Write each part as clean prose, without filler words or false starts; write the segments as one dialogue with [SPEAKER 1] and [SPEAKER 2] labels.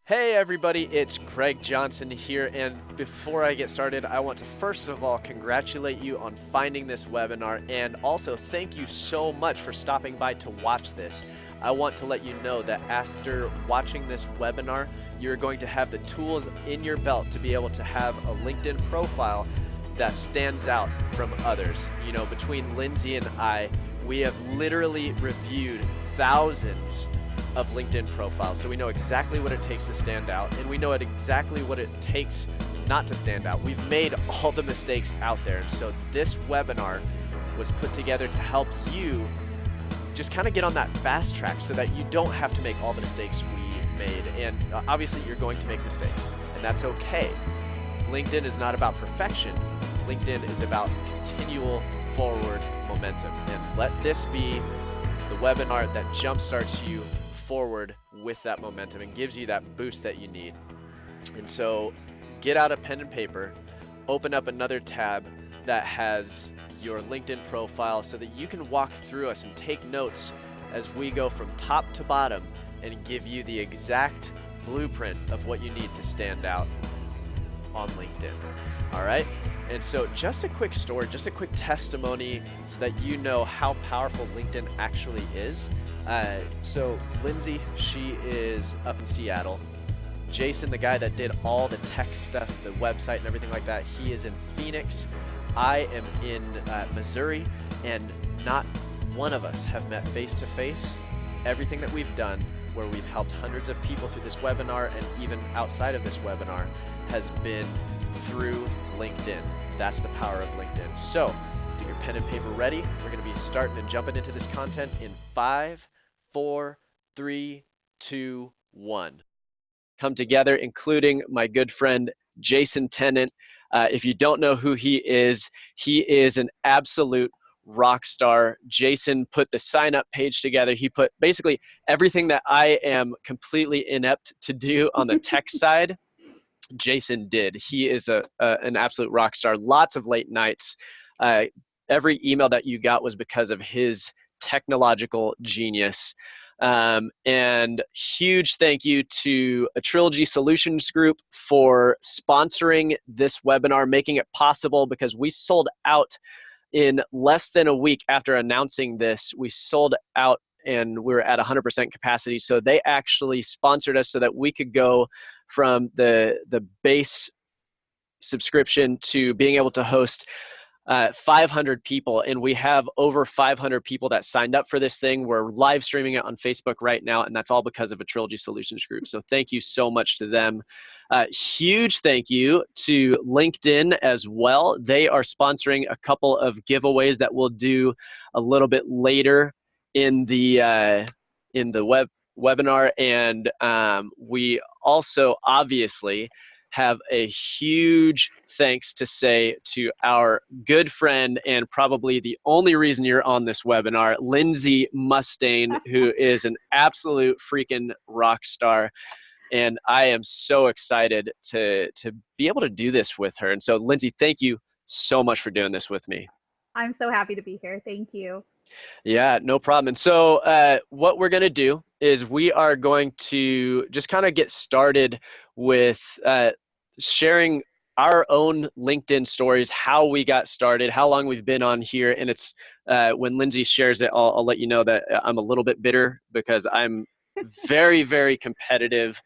[SPEAKER 1] Hey everybody, it's Greg Johnson here, and before I get started, I want to first of all congratulate you on finding this webinar, and also thank you so much for stopping by to watch this. I want to let you know that after watching this webinar, you're going to have the tools in your belt to be able to have a LinkedIn profile that stands out from others. You know, between Lindsay and I, we have literally reviewed thousands of LinkedIn profiles. So we know exactly what it takes to stand out, and we know exactly what it takes not to stand out. We've made all the mistakes out there. And so this webinar was put together to help you just kind of get on that fast track so that you don't have to make all the mistakes we made. And obviously you're going to make mistakes, and that's okay. LinkedIn is not about perfection. LinkedIn is about continual forward momentum. And let this be the webinar that jumpstarts you forward with that momentum and gives you that boost that you need. And so get out a pen and paper, open up another tab that has your LinkedIn profile so that you can walk through us and take notes as we go from top to bottom and give you the exact blueprint of what you need to stand out on LinkedIn. All right. And so just a quick story, just a quick testimony so that you know how powerful LinkedIn actually is. So Lindsay, she is up in Seattle. Jason, the guy that did all the tech stuff, the website and everything like that, he is in Phoenix. I am in Missouri, and not one of us have met face to face. Everything that we've done, where we've helped hundreds of people through this webinar and even outside of this webinar, has been through LinkedIn. That's the power of LinkedIn. So get your pen and paper ready. We're going to be starting and jumping into this content in 5, 4, 3, 2, 1. Come together, including my good friend Jason Tennant. If you don't know who he is an absolute rock star. Jason put the sign up page together. He put basically everything that I am completely inept to do on the tech side. Jason did. He is an absolute rock star. Lots of late nights. Every email that you got was because of his technological genius. And huge thank you to a Trilogy Solutions Group for sponsoring this webinar, making it possible, because we sold out in less than a week after announcing this. We sold out and we were at 100% capacity. So they actually sponsored us so that we could go from the base subscription to being able to host 500 people, and we have over 500 people that signed up for this thing. We're live streaming it on Facebook right now, and that's all because of a Trilogy Solutions Group. So thank you so much to them. Huge thank you to LinkedIn as well. They are sponsoring a couple of giveaways that we'll do a little bit later in the webinar, and we also obviously have a huge thanks to say to our good friend and probably the only reason you're on this webinar, Lindsay Mustain, who is an absolute freaking rock star. And I am so excited to be able to do this with her. And so, Lindsay, thank you so much for doing this with me.
[SPEAKER 2] I'm so happy to be here. Thank you.
[SPEAKER 1] Yeah, no problem. And so what we're going to do is we are going to just kind of get started with sharing our own LinkedIn stories, how we got started, how long we've been on here. And it's when Lindsay shares it, I'll let you know that I'm a little bit bitter because I'm very, very competitive.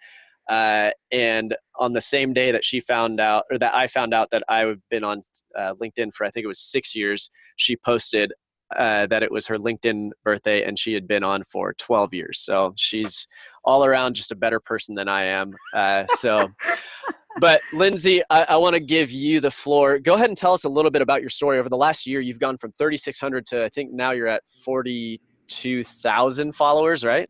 [SPEAKER 1] And on the same day that she found out, or that I found out that I've been on LinkedIn for, I think it was 6 years, she posted that it was her LinkedIn birthday and she had been on for 12 years. So she's all around just a better person than I am. But Lindsay, I want to give you the floor. Go ahead and tell us a little bit about your story. Over the last year, you've gone from 3,600 to I think now you're at 42,000 followers, right?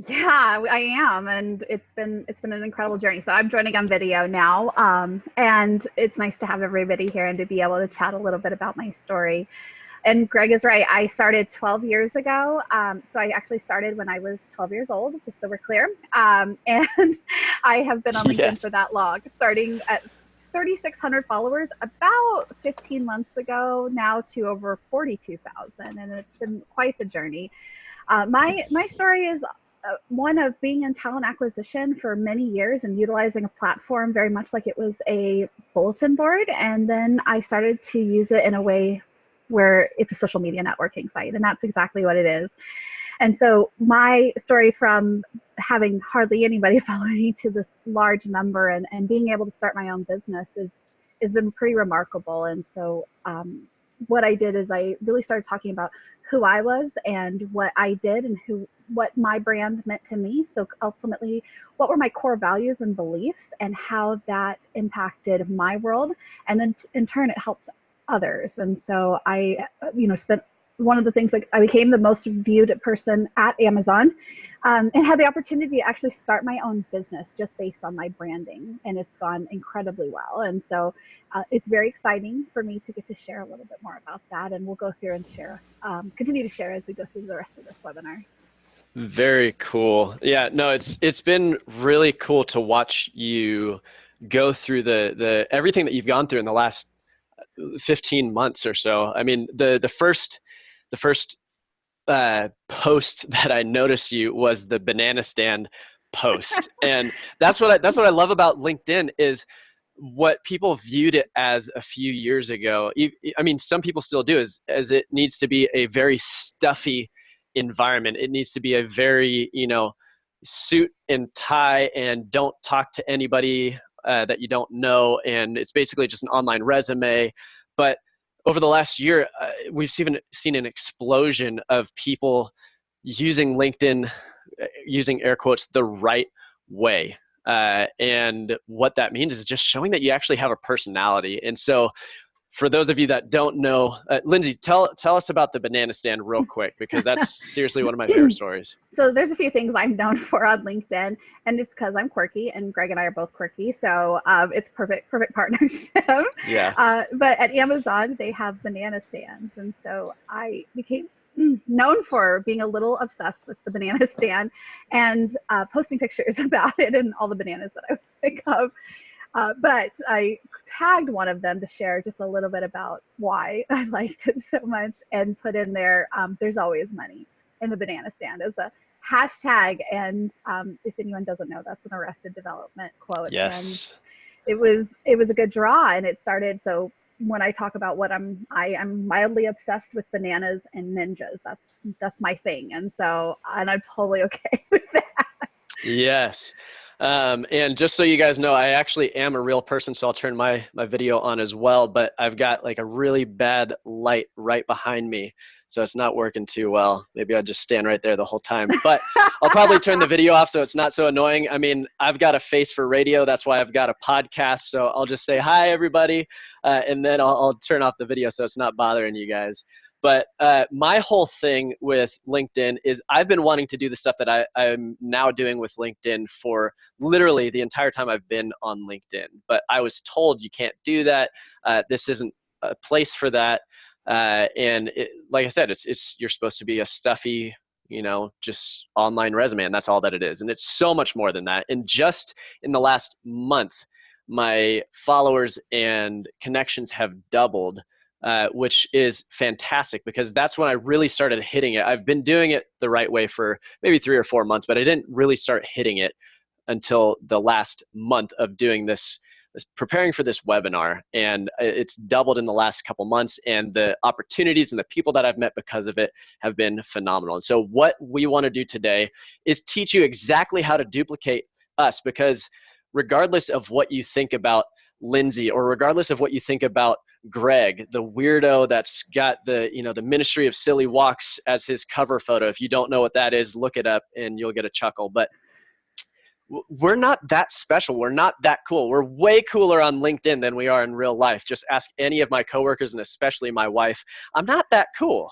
[SPEAKER 2] Yeah, I am, and it's been an incredible journey. So I'm joining on video now, and it's nice to have everybody here and to be able to chat a little bit about my story. And Greg is right. I started 12 years ago. So I actually started when I was 12 years old, just so we're clear. And I have been on LinkedIn
[SPEAKER 1] Yes.
[SPEAKER 2] for that long, starting at 3,600 followers about 15 months ago, now to over 42,000. And it's been quite the journey. My story is one of being in talent acquisition for many years and utilizing a platform very much like it was a bulletin board. And then I started to use it in a way where it's a social media networking site, and that's exactly what it is. And so my story from having hardly anybody follow me to this large number and being able to start my own business has been pretty remarkable. And so what I did is I really started talking about who I was and what I did and what my brand meant to me. So ultimately, what were my core values and beliefs and how that impacted my world. And then in turn, it helped others. And so I, spent one of the things, like I became the most viewed person at Amazon, and had the opportunity to actually start my own business just based on my branding, and it's gone incredibly well. And so it's very exciting for me to get to share a little bit more about that, and we'll go through and share, continue to share as we go through the rest of this webinar.
[SPEAKER 1] Very cool. Yeah, no, it's been really cool to watch you go through the everything that you've gone through in the last 15 months or so. I mean, the first post that I noticed you was the banana stand post, and that's what I love about LinkedIn is what people viewed it as a few years ago. I mean, some people still do, as it needs to be a very stuffy environment. It needs to be a very, suit and tie and don't talk to anybody that you don't know. And it's basically just an online resume. But over the last year, we've seen an explosion of people using LinkedIn, using air quotes, the right way. And what that means is just showing that you actually have a personality. And so for those of you that don't know, Lindsay, tell us about the banana stand real quick, because that's seriously one of my favorite stories.
[SPEAKER 2] So there's a few things I'm known for on LinkedIn, and it's because I'm quirky, and Greg and I are both quirky, so it's perfect partnership.
[SPEAKER 1] Yeah.
[SPEAKER 2] But at Amazon, they have banana stands, and so I became known for being a little obsessed with the banana stand and posting pictures about it and all the bananas that I would pick up. But I tagged one of them to share just a little bit about why I liked it so much, and put in there, there's always money in the banana stand as a hashtag. And if anyone doesn't know, that's an Arrested Development quote.
[SPEAKER 1] Yes.
[SPEAKER 2] And it was a good draw, and it started. So when I talk about I am mildly obsessed with bananas and ninjas. That's my thing. And I'm totally okay with that.
[SPEAKER 1] Yes. And just so you guys know, I actually am a real person, so I'll turn my video on as well, but I've got like a really bad light right behind me, so it's not working too well. Maybe I'll just stand right there the whole time, but I'll probably turn the video off so it's not so annoying. I mean, I've got a face for radio. That's why I've got a podcast. So I'll just say, hi, everybody. And then I'll turn off the video so it's not bothering you guys. But my whole thing with LinkedIn is I've been wanting to do the stuff that I'm now doing with LinkedIn for literally the entire time I've been on LinkedIn. But I was told you can't do that. This isn't a place for that. And like I said, you're supposed to be a stuffy, just online resume, and that's all that it is. And it's so much more than that. And just in the last month, my followers and connections have doubled. Which is fantastic, because that's when I really started hitting it. I've been doing it the right way for maybe 3 or 4 months, but I didn't really start hitting it until the last month of doing this, preparing for this webinar. And it's doubled in the last couple months, and the opportunities and the people that I've met because of it have been phenomenal. And so what we want to do today is teach you exactly how to duplicate us, because regardless of what you think about Lindsay, or regardless of what you think about Greg, the weirdo that's got the Ministry of Silly Walks as his cover photo. If you don't know what that is, look it up and you'll get a chuckle. But we're not that special. We're not that cool. We're way cooler on LinkedIn than we are in real life. Just ask any of my coworkers, and especially my wife. I'm not that cool.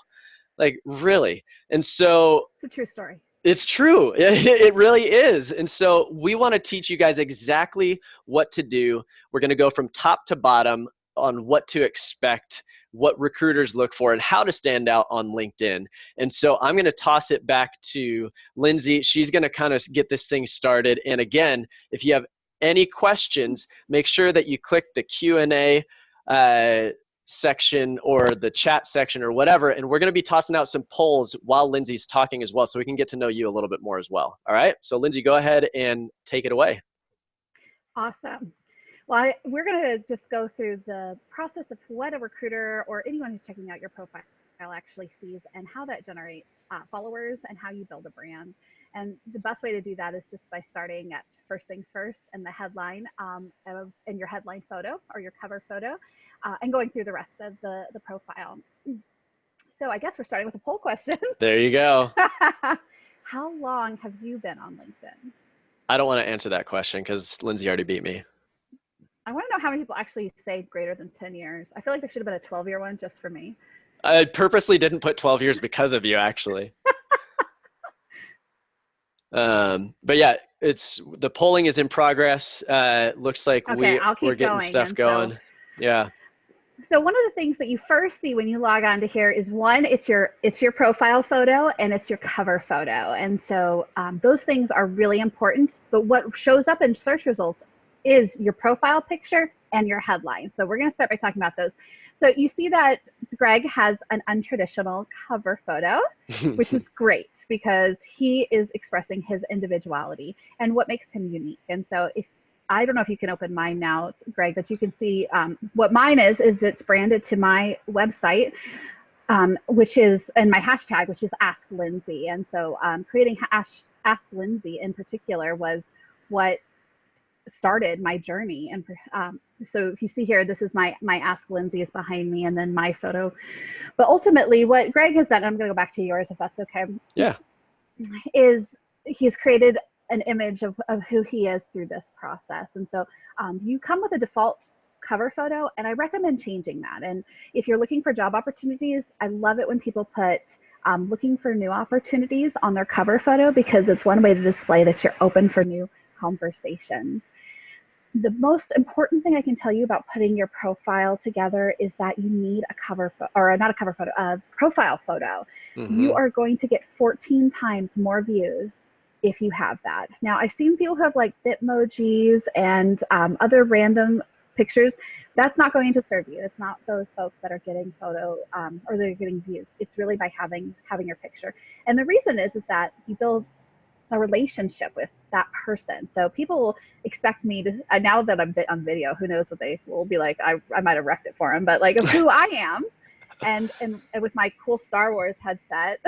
[SPEAKER 1] Like, really. And so
[SPEAKER 2] it's a true story.
[SPEAKER 1] It's true. It really is. And so we want to teach you guys exactly what to do. We're going to go from top to bottom on what to expect, what recruiters look for, and how to stand out on LinkedIn. And so I'm going to toss it back to Lindsay. She's going to kind of get this thing started. And again, if you have any questions, make sure that you click the Q&A section or the chat section or whatever, and we're going to be tossing out some polls while Lindsay's talking as well, so we can get to know you a little bit more as well. All right, so Lindsay, go ahead and take it away.
[SPEAKER 2] Awesome. Well, we're going to just go through the process of what a recruiter or anyone who's checking out your profile actually sees and how that generates followers and how you build a brand. And the best way to do that is just by starting at first things first and the headline in your headline photo or your cover photo and going through the rest of the profile. So I guess we're starting with a poll question.
[SPEAKER 1] There you go.
[SPEAKER 2] How long have you been on LinkedIn?
[SPEAKER 1] I don't want to answer that question because Lindsay already beat me.
[SPEAKER 2] I want to know how many people actually say greater than 10 years. I feel like there should have been a 12-year one just for me.
[SPEAKER 1] I purposely didn't put 12 years because of you, actually. But yeah, the polling is in progress. Looks like
[SPEAKER 2] okay,
[SPEAKER 1] we're getting stuff going. Yeah.
[SPEAKER 2] So one of the things that you first see when you log on to here is one, it's your profile photo and it's your cover photo. And so those things are really important, but what shows up in search results is your profile picture and your headline. So we're going to start by talking about those. So you see that Greg has an untraditional cover photo, which is great because he is expressing his individuality and what makes him unique. And so I don't know if you can open mine now, Greg, but you can see what mine is it's branded to my website, which is, and my hashtag, which is Ask Lindsay. And so creating Ask Lindsay in particular was what started my journey. And so if you see here, this is my Ask Lindsay is behind me and then my photo. But ultimately what Greg has done, I'm going to go back to yours if that's okay.
[SPEAKER 1] Yeah.
[SPEAKER 2] Is he's created an image of who he is through this process. And so you come with a default cover photo, and I recommend changing that. And if you're looking for job opportunities, I love it when people put looking for new opportunities on their cover photo, because it's one way to display that you're open for new conversations. The most important thing I can tell you about putting your profile together is that you need a cover or not a cover photo, a profile photo. Mm-hmm. You are going to get 14 times more views if you have that. Now, I've seen people who have like Bitmojis and other random pictures. That's not going to serve you. It's not those folks that are getting photo or they're getting views. It's really by having your picture. And the reason is that you build a relationship with that person. So people will expect me to, now that I'm on video, who knows what they will be like. I might have wrecked it for them, but like of who I am. And with my cool Star Wars headset.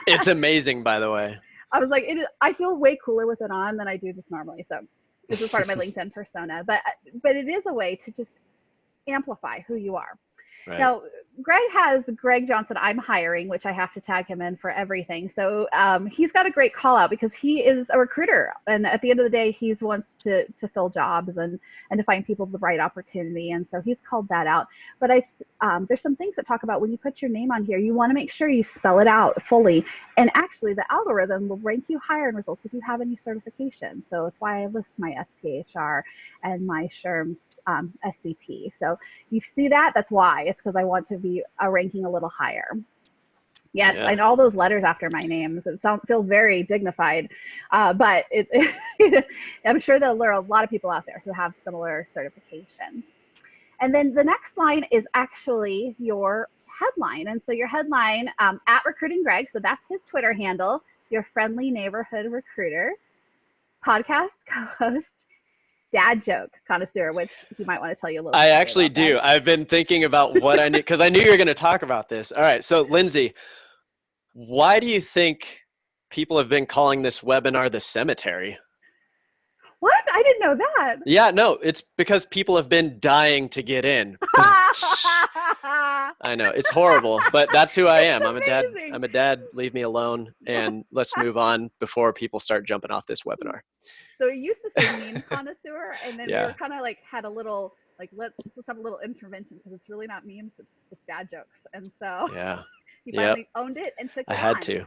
[SPEAKER 1] It's amazing, by the way.
[SPEAKER 2] I was like, I feel way cooler with it on than I do just normally. So this is part of my LinkedIn persona, but it is a way to just amplify who you are. Right. Now, Greg has Greg Johnson I'm hiring, which I have to tag him in for everything. So he's got a great call out because he is a recruiter. And at the end of the day, he wants to fill jobs and to find people the right opportunity. And so he's called that out. But there's some things that talk about when you put your name on here, you want to make sure you spell it out fully. And actually, the algorithm will rank you higher in results if you have any certifications. So it's why I list my SPHR and my SHRM's SCP. So you see that? That's why. It's because I want to be ranking a little higher. Yes, yeah. And all those letters after my names. It feels very dignified, but I'm sure there are a lot of people out there who have similar certifications. And then the next line is actually your headline. And so your headline, at Recruiting Greg, so that's his Twitter handle, your friendly neighborhood recruiter, podcast co-host, dad joke connoisseur, which he might want to tell you a little bit.
[SPEAKER 1] I actually do. That. I've been thinking about what I need, because I knew you were going to talk about this. All right. So Lindsay, why do you think people have been calling this webinar the cemetery?
[SPEAKER 2] What? I didn't know that.
[SPEAKER 1] Yeah, no, it's because people have been dying to get in. I know, it's horrible, but that's who I am. I'm a dad. Leave me alone, and let's move on before people start jumping off this webinar.
[SPEAKER 2] So it used to say meme connoisseur, and then we were kind of like had a little like let's have a little intervention because it's really not memes, it's dad jokes, and so he finally owned it and took it on.
[SPEAKER 1] I had to.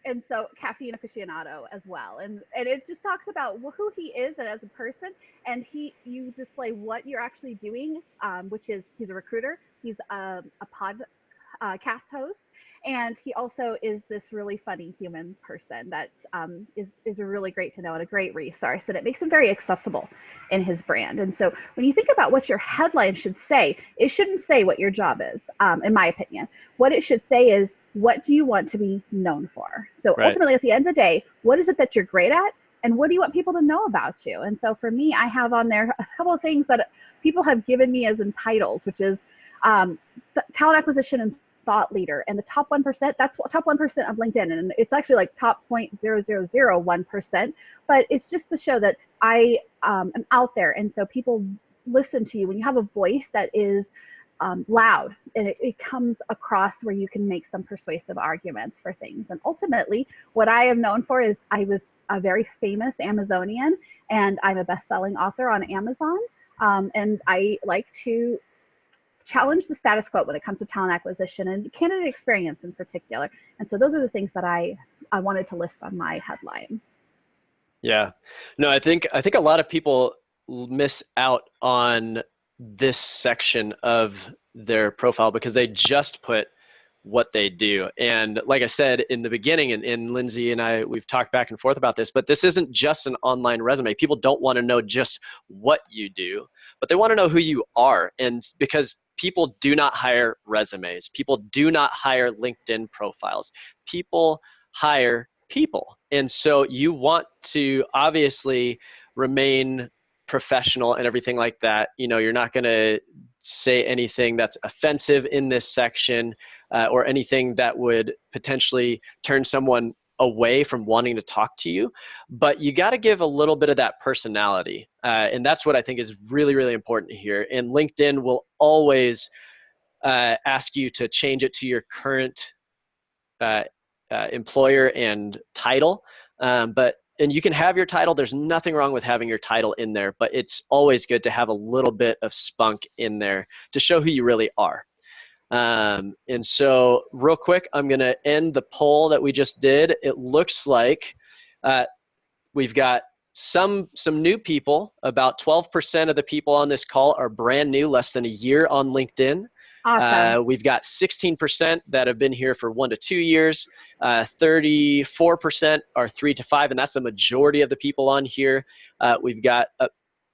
[SPEAKER 2] And so caffeine aficionado as well. And it just talks about who he is as a person. And you display what you're actually doing, which is he's a recruiter. He's a cast host, and he also is this really funny human person that is really great to know and a great resource, and it makes him very accessible in his brand. And so when you think about what your headline should say, it shouldn't say what your job is, in my opinion. What it should say is, what do you want to be known for? So
[SPEAKER 1] Right.
[SPEAKER 2] ultimately, at the end of the day, what is it that you're great at? And what do you want people to know about you? And so for me, I have on there a couple of things that people have given me as in titles, which is talent acquisition and thought leader. And the top 1%, that's what top 1% of LinkedIn. And it's actually like top 0.0001%. But it's just to show that I am out there. And so people listen to you when you have a voice that is loud, and it comes across where you can make some persuasive arguments for things. And ultimately, what I am known for is I was a very famous Amazonian, and I'm a best-selling author on Amazon. And I like to challenge the status quo when it comes to talent acquisition and candidate experience in particular. And so those are the things that I wanted to list on my headline.
[SPEAKER 1] Yeah. No, I think a lot of people miss out on this section of their profile because they just put what they do. And like I said in the beginning, and Lindsay and I, we've talked back and forth about this, but this isn't just an online resume. People don't want to know just what you do, but they want to know who you are. And because people do not hire resumes, people do not hire LinkedIn profiles, people hire people. And so you want to obviously remain professional and everything like that. You know, you're not going to say anything that's offensive in this section, or anything that would potentially turn someone away from wanting to talk to you. But you got to give a little bit of that personality. And that's what I think is really, really important here. And LinkedIn will always ask you to change it to your current employer and title. And you can have your title. There's nothing wrong with having your title in there, but it's always good to have a little bit of spunk in there to show who you really are. And so real quick, I'm going to end the poll that we just did. It looks like we've got some new people. About 12% of the people on this call are brand new, less than a year on LinkedIn.
[SPEAKER 2] Awesome.
[SPEAKER 1] We've got 16% that have been here for 1 to 2 years. 34% are 3 to 5, and that's the majority of the people on here. We've got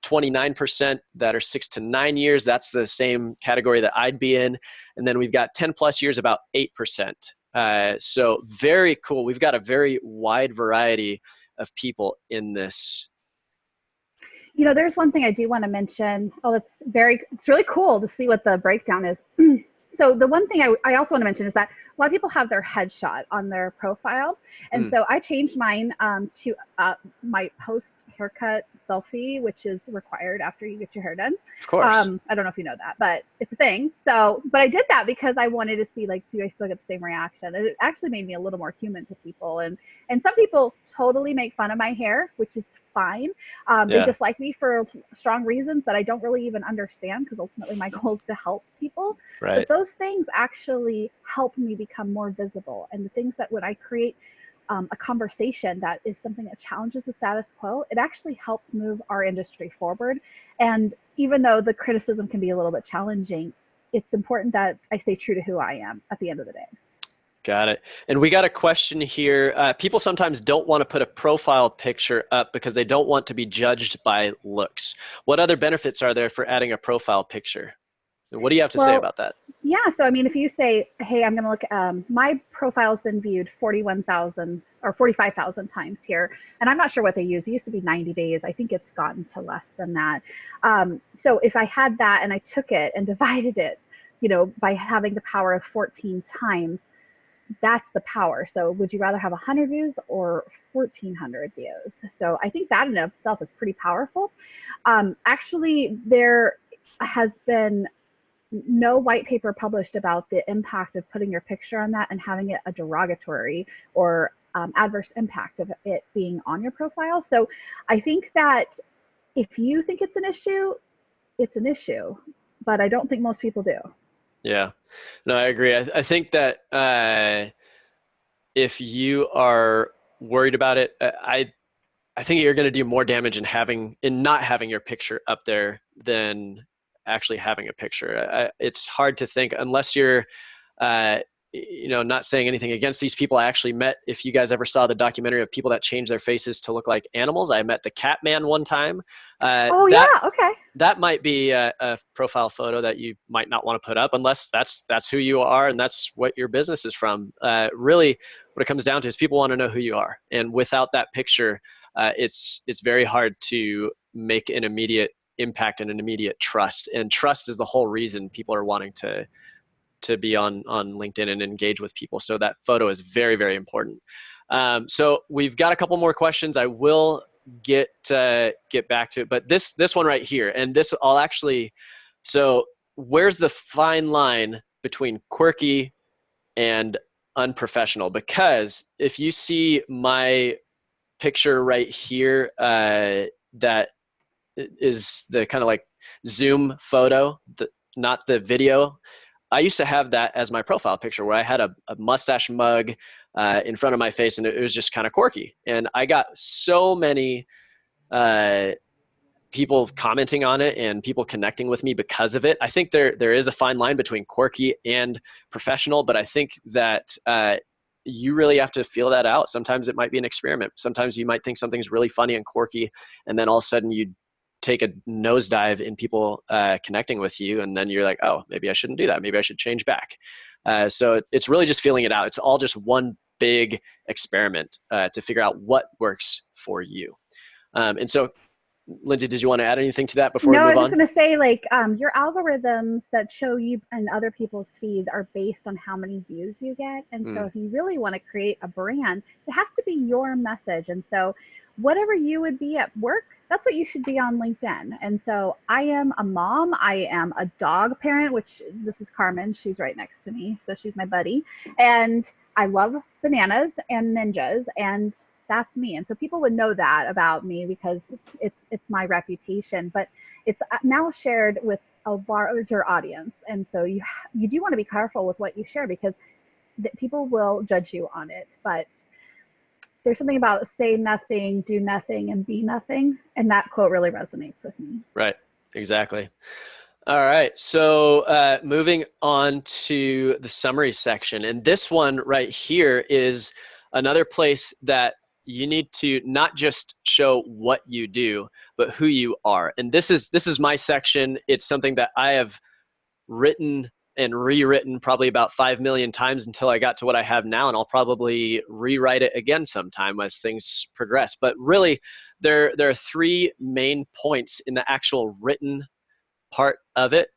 [SPEAKER 1] 29% that are 6 to 9 years. That's the same category that I'd be in. And then we've got 10 plus years, about 8%. So very cool. We've got a very wide variety of people in this.
[SPEAKER 2] You know, there's one thing I do want to mention. Oh, it's really cool to see what the breakdown is. So the one thing I also want to mention is that a lot of people have their headshot on their profile. And so I changed mine to my post haircut selfie, which is required after you get your hair done.
[SPEAKER 1] Of course.
[SPEAKER 2] I don't know if you know that, but it's a thing. So, but I did that because I wanted to see, like, do I still get the same reaction? And it actually made me a little more human to people. And some people totally make fun of my hair, which is fine. They dislike me for strong reasons that I don't really even understand, because ultimately my goal is to help people.
[SPEAKER 1] Right.
[SPEAKER 2] But those things actually help me become more visible. And the things that when I create a conversation that is something that challenges the status quo, it actually helps move our industry forward. And even though the criticism can be a little bit challenging, it's important that I stay true to who I am at the end of the day.
[SPEAKER 1] Got it. And we got a question here. People sometimes don't want to put a profile picture up because they don't want to be judged by looks. What other benefits are there for adding a profile picture? What do you have to say about that?
[SPEAKER 2] Yeah, so I mean, if you say, hey, I'm going to look, my profile's been viewed 41,000 or 45,000 times here, and I'm not sure what they use. It used to be 90 days. I think it's gotten to less than that. So if I had that and I took it and divided it, you know, by having the power of 14 times, that's the power. So would you rather have 100 views or 1,400 views? So I think that in of itself is pretty powerful. Actually, there has been no white paper published about the impact of putting your picture on that and having it a derogatory or adverse impact of it being on your profile. So I think that if you think it's an issue, it's an issue, but I don't think most people do.
[SPEAKER 1] Yeah, no, I agree. I think that if you are worried about it, I think you're going to do more damage in not having your picture up there than actually having a picture. It's hard to think unless you're Not saying anything against these people. I actually met, if you guys ever saw the documentary of people that change their faces to look like animals, I met the cat man one time.
[SPEAKER 2] Oh
[SPEAKER 1] That
[SPEAKER 2] yeah, okay.
[SPEAKER 1] that might be a profile photo that you might not want to put up unless that's who you are and that's what your business is from. Really, what it comes down to is people want to know who you are, and without that picture, it's very hard to make an immediate impact and an immediate trust. And trust is the whole reason people are wanting to be on LinkedIn and engage with people. So that photo is very, very important. So we've got a couple more questions. I will get back to it, but this one right here, and this I'll actually. So where's the fine line between quirky and unprofessional? Because if you see my picture right here, that is the kind of like Zoom photo, not the video. I used to have that as my profile picture where I had a mustache mug in front of my face, and it was just kind of quirky. And I got so many uh, people commenting on it and people connecting with me because of it. I think there is a fine line between quirky and professional, but I think that you really have to feel that out. Sometimes it might be an experiment. Sometimes you might think something's really funny and quirky, and then all of a sudden you take a nosedive in people connecting with you, and then you're like, oh, maybe I shouldn't do that. Maybe I should change back. So it's really just feeling it out. It's all just one big experiment to figure out what works for you. And so, Lindsay, did you want to add anything to that before we
[SPEAKER 2] No, I
[SPEAKER 1] move
[SPEAKER 2] was just
[SPEAKER 1] on?
[SPEAKER 2] going to say, like, your algorithms that show you and other people's feeds are based on how many views you get. And so
[SPEAKER 1] Mm,
[SPEAKER 2] if you really want to create a brand, it has to be your message. And so whatever you would be at work, that's what you should be on LinkedIn. And so I am a mom, I am a dog parent, which this is Carmen. She's right next to me. So she's my buddy. And I love bananas and ninjas. And that's me. And so people would know that about me because it's my reputation, but it's now shared with a larger audience. And so you do want to be careful with what you share because people will judge you on it. But there's something about say nothing, do nothing, and be nothing. And that quote really resonates with me.
[SPEAKER 1] right. Exactly. All right. So moving on to the summary section. And this one right here is another place that you need to not just show what you do, but who you are. And this is my section. It's something that I have written and rewritten probably about 5 million times until I got to what I have now. And I'll probably rewrite it again sometime as things progress. But really, there are three main points in the actual written part of it.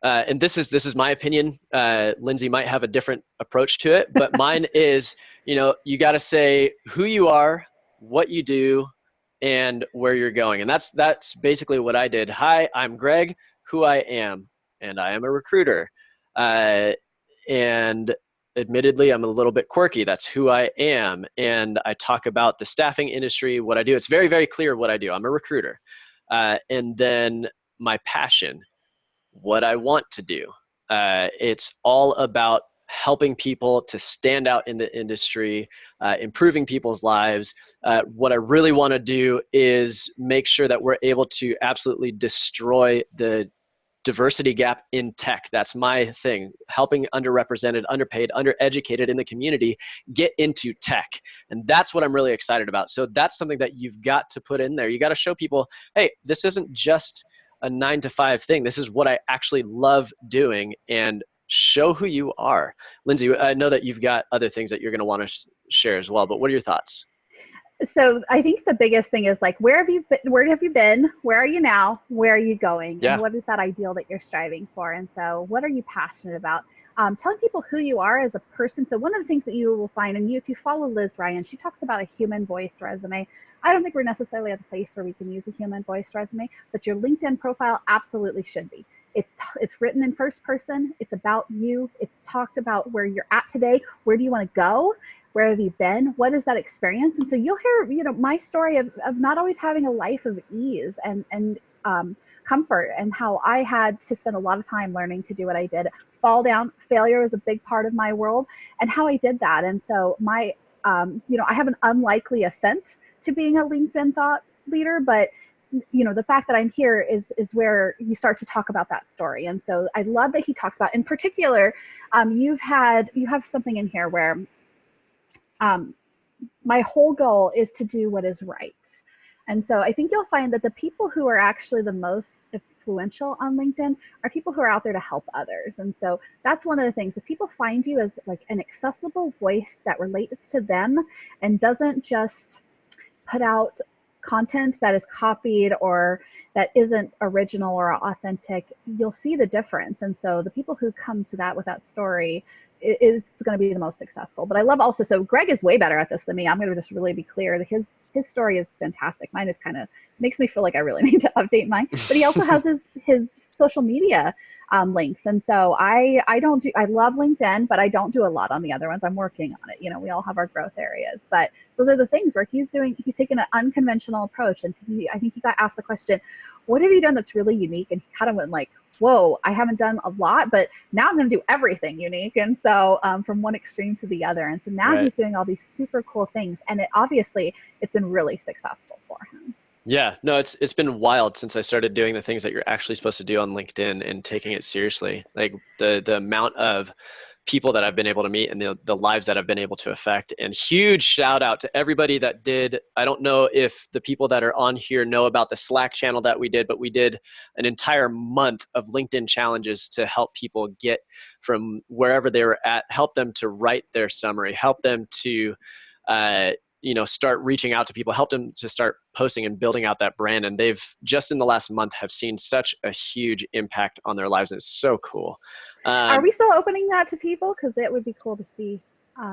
[SPEAKER 1] And this is my opinion. Lindsay might have a different approach to it, but mine is, you got to say who you are, what you do, and where you're going. And that's basically what I did. Hi, I'm Greg, who I am, and I am a recruiter. And admittedly, I'm a little bit quirky. That's who I am. And I talk about the staffing industry, what I do. It's very, very clear what I do. I'm a recruiter. And then my passion, what I want to do. It's all about helping people to stand out in the industry, improving people's lives. What I really want to do is make sure that we're able to absolutely destroy the diversity gap in tech. That's my thing, helping underrepresented, underpaid, undereducated in the community get into tech. And that's what I'm really excited about. So that's something that you've got to put in there. You got to show people, hey, this isn't just a 9 to 5 thing. This is what I actually love doing, and show who you are. Lindsay, I know that you've got other things that you're going to want to share as well, but what are your thoughts?
[SPEAKER 2] So I think the biggest thing is like, where have you been? Where have you been? Where are you now? Where are you going? And
[SPEAKER 1] Yeah.
[SPEAKER 2] what is that ideal that you're striving for? And so what are you passionate about? Telling people who you are as a person. So one of the things that you will find, and if you follow Liz Ryan, she talks about a human voiced resume. I don't think we're necessarily at the place where we can use a human voiced resume, but your LinkedIn profile absolutely should be. It's written in first person. It's about you. It's talked about where you're at today. Where do you want to go? Where have you been? What is that experience? And so you'll hear, my story of not always having a life of ease and comfort, and how I had to spend a lot of time learning to do what I did. Fall down, failure was a big part of my world, and how I did that. And so I have an unlikely ascent to being a LinkedIn thought leader, but the fact that I'm here is where you start to talk about that story. And so I love that he talks about, in particular, you have something in here where um, my whole goal is to do what is right. And so I think you'll find that the people who are actually the most influential on LinkedIn are people who are out there to help others. And so that's one of the things. If people find you as like an accessible voice that relates to them and doesn't just put out content that is copied or that isn't original or authentic, you'll see the difference. And so the people who come to that with that story is going to be the most successful. But I love also, so Greg is way better at this than me. I'm going to just really be clear that his story is fantastic. Mine is kind of makes me feel like I really need to update mine. But he also has his social media links. And so I love LinkedIn, but I don't do a lot on the other ones. I'm working on it. We all have our growth areas, but those are the things where he's taken an unconventional approach. And I think he got asked the question, what have you done that's really unique? And he kind of went like, whoa, I haven't done a lot, but now I'm going to do everything unique. And so from one extreme to the other. And so now he's doing all these super cool things. And it's been really successful for him.
[SPEAKER 1] Yeah, no, it's been wild since I started doing the things that you're actually supposed to do on LinkedIn and taking it seriously. Like the amount of people that I've been able to meet and the lives that I've been able to affect. And huge shout out to everybody that did. I don't know if the people that are on here know about the Slack channel that we did, but we did an entire month of LinkedIn challenges to help people get from wherever they were at, help them to write their summary, help them to start reaching out to people, help them to start posting and building out that brand. And they've just in the last month have seen such a huge impact on their lives. And it's so cool.
[SPEAKER 2] Are we still opening that to people? Because that would be cool to see.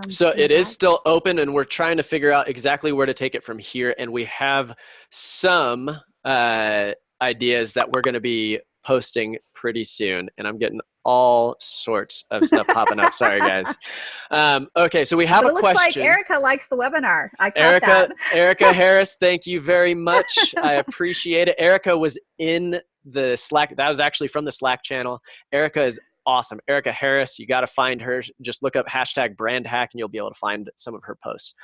[SPEAKER 1] So it is still open, and we're trying to figure out exactly where to take it from here. And we have some ideas that we're going to be posting pretty soon. And I'm getting all sorts of stuff popping up. Sorry, guys. Okay, so we have a question.
[SPEAKER 2] It looks like Erica likes the webinar.
[SPEAKER 1] Erica Harris, thank you very much. I appreciate it. Erica was in the Slack. That was actually from the Slack channel. Erica is awesome. Erica Harris, you got to find her. Just look up #brandhack and you'll be able to find some of her posts.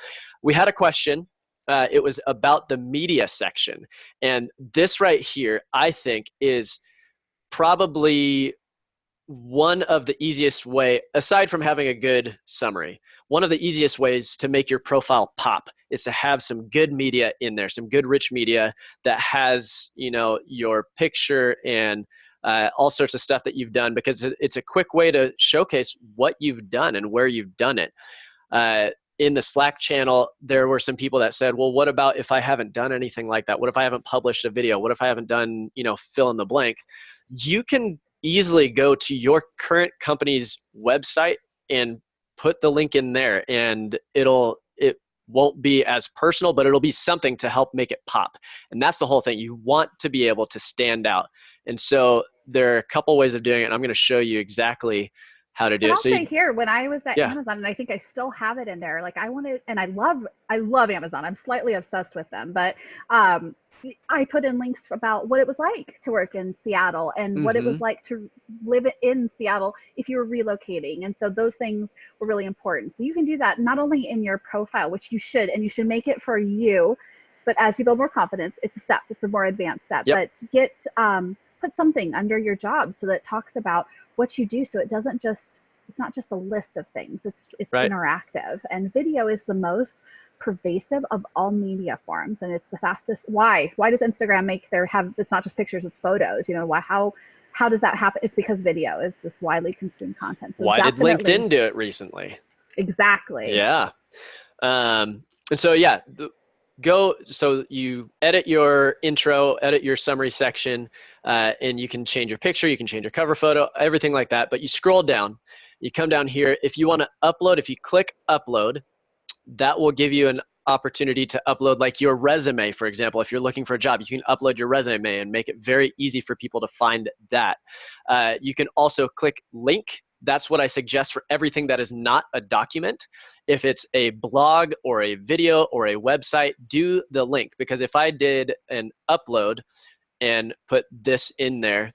[SPEAKER 1] We had a question. It was about the media section. And this right here, I think, is probably one of the easiest way, aside from having a good summary, one of the easiest ways to make your profile pop is to have some good media in there, some good rich media that has, your picture and all sorts of stuff that you've done, because it's a quick way to showcase what you've done and where you've done it. In the Slack channel, there were some people that said, well, what about if I haven't done anything like that? What if I haven't published a video? What if I haven't done, fill in the blank? You can easily go to your current company's website and put the link in there, and it won't be as personal, but it'll be something to help make it pop. And that's the whole thing. You want to be able to stand out. And so there are a couple ways of doing it. And I'm going to show you exactly how to do it.
[SPEAKER 2] I'll say here, when I was at Amazon, and I think I still have it in there, like I love Amazon. I'm slightly obsessed with them, but I put in links about what it was like to work in Seattle and what it was like to live in Seattle if you were relocating. And so those things were really important. So you can do that not only in your profile, which you should, and you should make it for you, but as you build more confidence, it's a step, it's a more advanced step. But get, put something under your job so that it talks about what you do. So it's not just a list of things, it's interactive. And video is the most pervasive of all media forms, and it's the fastest. Why does Instagram it's not just pictures, it's photos? How does that happen? It's because video is this widely consumed content. So
[SPEAKER 1] why did LinkedIn do it recently?
[SPEAKER 2] Exactly.
[SPEAKER 1] Yeah. And so so you edit your intro, edit your summary section, and you can change your picture, you can change your cover photo, everything like that. But you scroll down, you come down here. If you want to upload, if you click upload, that will give you an opportunity to upload like your resume, for example. If you're looking for a job, you can upload your resume and make it very easy for people to find that. You can also click link. That's what I suggest for everything that is not a document. If it's a blog or a video or a website, do the link. Because if I did an upload and put this in there,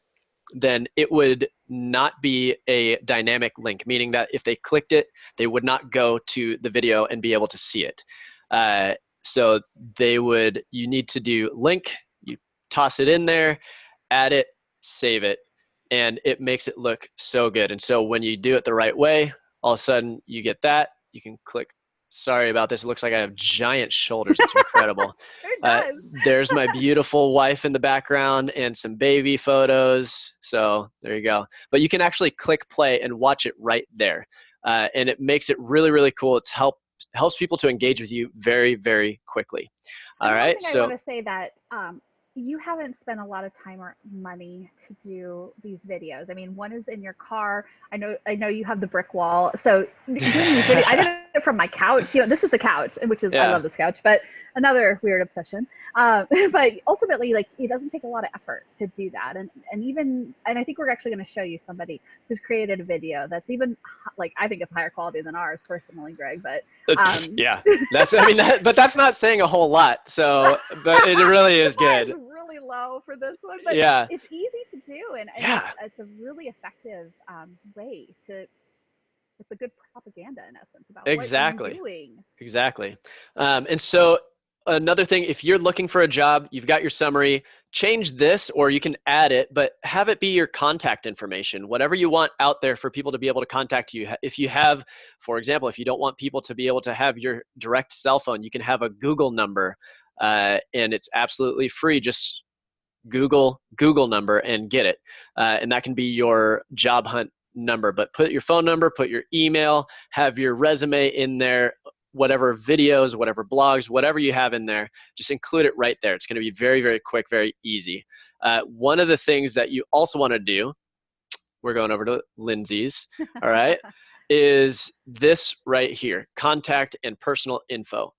[SPEAKER 1] then it would not be a dynamic link, meaning that if they clicked it, they would not go to the video and be able to see it. So you need to do link, you toss it in there, add it, save it, and it makes it look so good. And so when you do it the right way, all of a sudden you get that. You can click. Sorry about this. It looks like I have giant shoulders. It's incredible.
[SPEAKER 2] It does.
[SPEAKER 1] There's my beautiful wife in the background and some baby photos. So there you go. But you can actually click play and watch it right there. And it makes it really, really cool. It's helps people to engage with you very, very quickly. All right.
[SPEAKER 2] So I want to say that you haven't spent a lot of time or money to do these videos. I mean, one is in your car. I know you have the brick wall. So doing these videos, I did it from my couch. You know, this is the couch, which is I love this couch, but another weird obsession. But ultimately, like, it doesn't take a lot of effort to do that. And I think we're actually going to show you somebody who's created a video that's even like, I think it's higher quality than ours personally, Greg. But
[SPEAKER 1] yeah, but that's not saying a whole lot. So, but it really is good.
[SPEAKER 2] Really low for this one, but
[SPEAKER 1] yeah,
[SPEAKER 2] it's easy to do, and it's a really effective way to. It's a good propaganda in essence about what you're doing.
[SPEAKER 1] Exactly. And so another thing, if you're looking for a job, you've got your summary, change this, or you can add it, but have it be your contact information, whatever you want out there for people to be able to contact you. If you have, for example, if you don't want people to be able to have your direct cell phone, you can have a Google number, and it's absolutely free. Just Google number and get it. And that can be your job hunt number, but put your phone number, put your email, have your resume in there, whatever videos, whatever blogs, whatever you have in there, just include it right there. It's going to be very, very quick, very easy. One of the things that you also want to do, we're going over to Lindsay's, all right, is this right here, contact and personal info.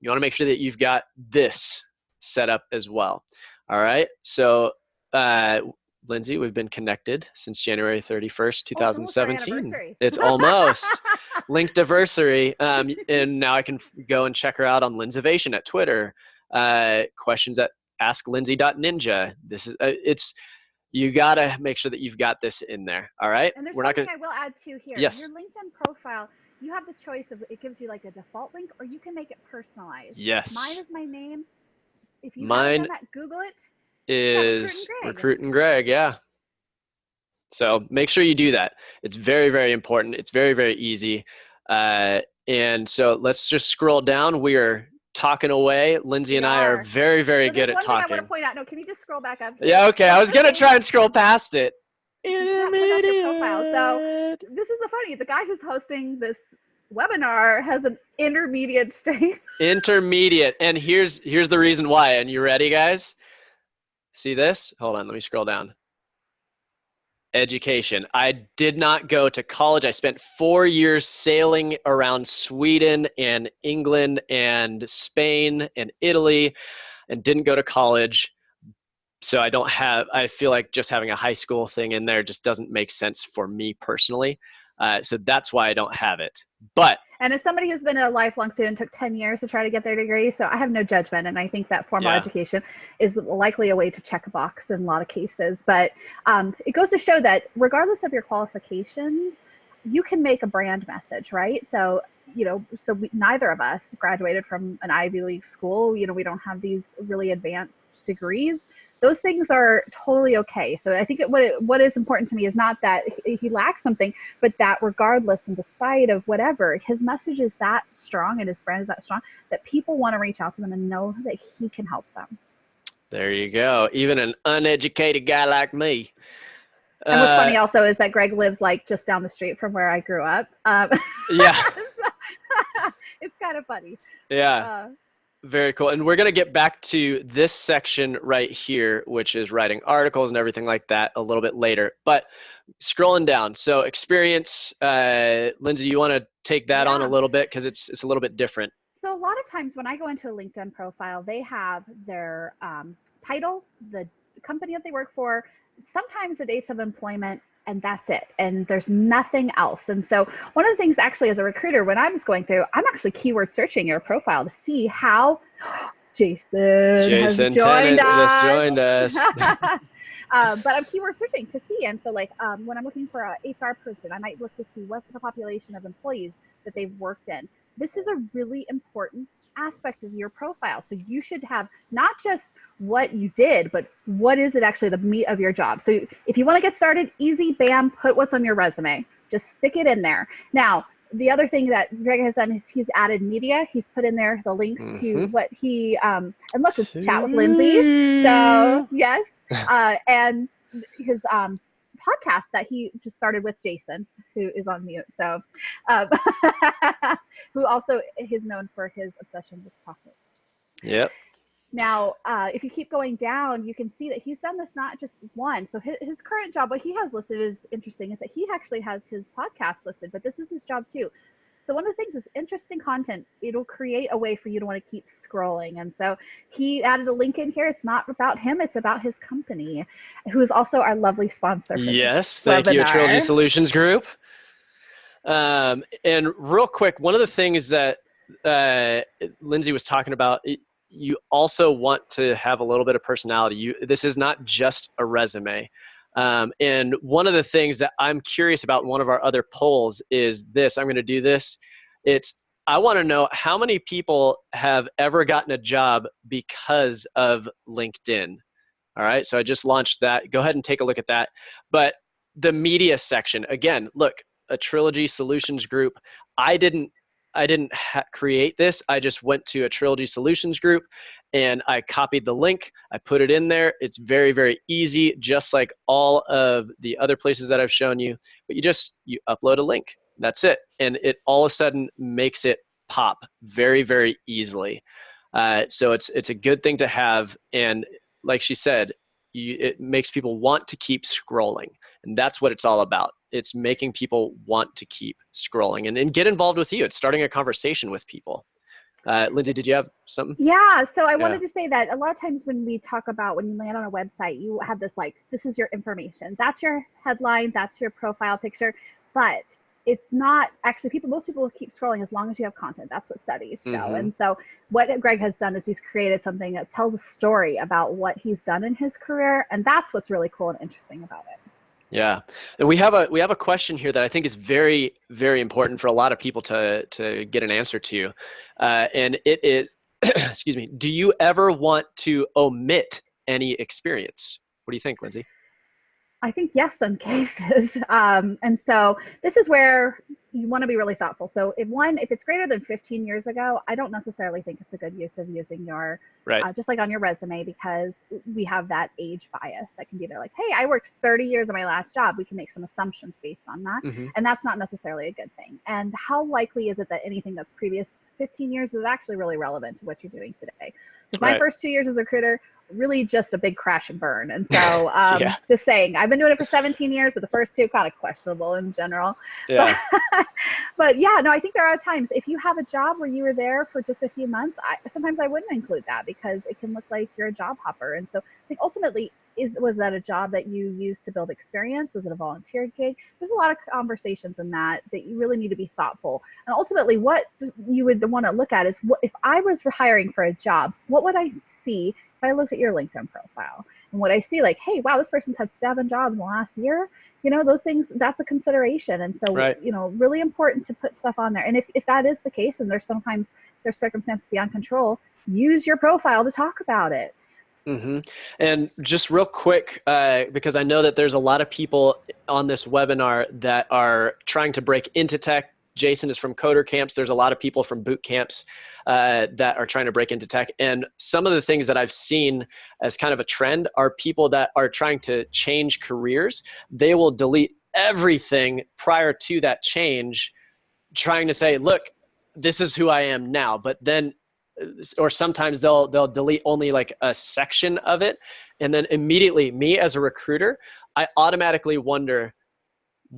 [SPEAKER 1] You want to make sure that you've got this set up as well. All right. So, Lindsay, we've been connected since January 31st, 2017. It's almost Linkediversary. And now I can go and check her out on Lindsayvation at Twitter. Questions at asklindsay.ninja. This is, you got to make sure that you've got this in there. All right.
[SPEAKER 2] And there's one thing I will add to here.
[SPEAKER 1] Yes.
[SPEAKER 2] Your LinkedIn profile, you have the choice of, it gives you like a default link, or you can make it personalized.
[SPEAKER 1] Yes.
[SPEAKER 2] Mine is my name. If you haven't done that, Google it.
[SPEAKER 1] Is Recruiting Greg. Yeah. So make sure you do that. It's very, very important. It's very, very easy. And so let's just scroll down. We are talking away. Lindsay and I are very, very good at talking.
[SPEAKER 2] I want to point out. No, can you just scroll back up?
[SPEAKER 1] Yeah. Okay. I was going to try and scroll past it.
[SPEAKER 2] Intermediate. Profile. So this is the funny. The guy who's hosting this webinar has an intermediate strength.
[SPEAKER 1] Intermediate. And here's the reason why. And you ready, guys? See this? Hold on. Let me scroll down. Education. I did not go to college. I spent 4 years sailing around Sweden and England and Spain and Italy and didn't go to college. So I feel like just having a high school thing in there just doesn't make sense for me personally. So that's why I don't have it.
[SPEAKER 2] And as somebody who's been a lifelong student, took 10 years to try to get their degree, so I have no judgment, and I think that formal education is likely a way to check a box in a lot of cases. But it goes to show that regardless of your qualifications, you can make a brand message, right? So, neither of us graduated from an Ivy League school. We don't have these really advanced degrees. Those things are totally okay. So I think what is important to me is not that he lacks something, but that regardless and despite of whatever, his message is that strong and his brand is that strong that people want to reach out to him and know that he can help them.
[SPEAKER 1] There you go. Even an uneducated guy like me.
[SPEAKER 2] And what's funny also is that Greg lives like just down the street from where I grew up.
[SPEAKER 1] Yeah.
[SPEAKER 2] It's kind of funny.
[SPEAKER 1] Yeah. Very cool. And we're going to get back to this section right here, which is writing articles and everything like that a little bit later. But scrolling down, so experience, Lindsay, you want to take that on a little bit because it's a little bit different.
[SPEAKER 2] So a lot of times when I go into a LinkedIn profile, they have their title, the company that they work for, sometimes the dates of employment, and that's it. And there's nothing else. And so one of the things actually as a recruiter, when I was going through, I'm actually keyword searching your profile to see how Jason has joined us.
[SPEAKER 1] Just joined us.
[SPEAKER 2] But I'm keyword searching to see. And so like when I'm looking for a HR person, I might look to see what's the population of employees that they've worked in. This is a really important aspect of your profile. So you should have not just what you did, but what is it actually the meat of your job. So if you want to get started, easy, bam, put what's on your resume. Just stick it in there. Now, the other thing that Greg has done is he's added media. He's put in there the links to what he, and look, it's chat with Lindsay. So yes, and his podcast that he just started with Jason, who is on mute. So, who also is known for his obsession with chocolates.
[SPEAKER 1] Yep.
[SPEAKER 2] Now, if you keep going down, you can see that he's done this not just one. So his current job, what he has listed is interesting, is that he actually has his podcast listed, but this is his job too. So one of the things is interesting content. It'll create a way for you to want to keep scrolling. And so he added a link in here. It's not about him. It's about his company, who is also our lovely sponsor.
[SPEAKER 1] Yes. Thank you, Trilogy Solutions Group. And real quick, one of the things that Lindsay was talking about, you also want to have a little bit of personality. This is not just a resume. And one of the things that I'm curious about in one of our other polls is this. I'm going to do this. I want to know how many people have ever gotten a job because of LinkedIn. All right. So I just launched that. Go ahead and take a look at that. But the media section, again, look, a Trilogy Solutions Group. I didn't create this. I just went to a Trilogy Solutions Group and I copied the link. I put it in there. It's very, very easy, just like all of the other places that I've shown you. But you upload a link. That's it. And it all of a sudden makes it pop very, very easily. So it's a good thing to have. And like she said, it makes people want to keep scrolling. And that's what it's all about. It's making people want to keep scrolling and get involved with you. It's starting a conversation with people. Lindsay, did you have something?
[SPEAKER 2] Yeah. So I wanted to say that a lot of times when we talk about when you land on a website, you have this this is your information. That's your headline. That's your profile picture. But it's not actually most people will keep scrolling as long as you have content. That's what studies show. Mm-hmm. And so what Greg has done is he's created something that tells a story about what he's done in his career. And that's what's really cool and interesting about it.
[SPEAKER 1] Yeah. And we have a question here that I think is very, very important for a lot of people to get an answer to. And it is, excuse me, do you ever want to omit any experience? What do you think, Lindsay?
[SPEAKER 2] I think yes, some cases. And so this is where you want to be really thoughtful. So if it's greater than 15 years ago, I don't necessarily think it's a good use of using your, just like on your resume, because we have that age bias that can be there. Like, hey, I worked 30 years at my last job. We can make some assumptions based on that. Mm-hmm. And that's not necessarily a good thing. And how likely is it that anything that's previous 15 years is actually really relevant to what you're doing today? Because my first 2 years as a recruiter, really just a big crash and burn. And so just saying, I've been doing it for 17 years, but the first two kind of questionable in general. Yeah. But yeah, no, I think there are times if you have a job where you were there for just a few months, sometimes I wouldn't include that because it can look like you're a job hopper. And so I think ultimately, was that a job that you used to build experience? Was it a volunteer gig? There's a lot of conversations in that you really need to be thoughtful. And ultimately, what you would want to look at is, if I was hiring for a job, what would I see if I looked at your LinkedIn profile? And what I see, like, hey, wow, this person's had 7 jobs in the last year. Those things, that's a consideration. And so, really important to put stuff on there. And if that is the case, and there's circumstances beyond control, use your profile to talk about it.
[SPEAKER 1] Mm-hmm. And just real quick, because I know that there's a lot of people on this webinar that are trying to break into tech. Jason is from Coder Camps. There's a lot of people from boot camps that are trying to break into tech. And some of the things that I've seen as kind of a trend are people that are trying to change careers. They will delete everything prior to that change, trying to say, look, this is who I am now. But then, or sometimes they'll delete only like a section of it. And then immediately, me as a recruiter, I automatically wonder,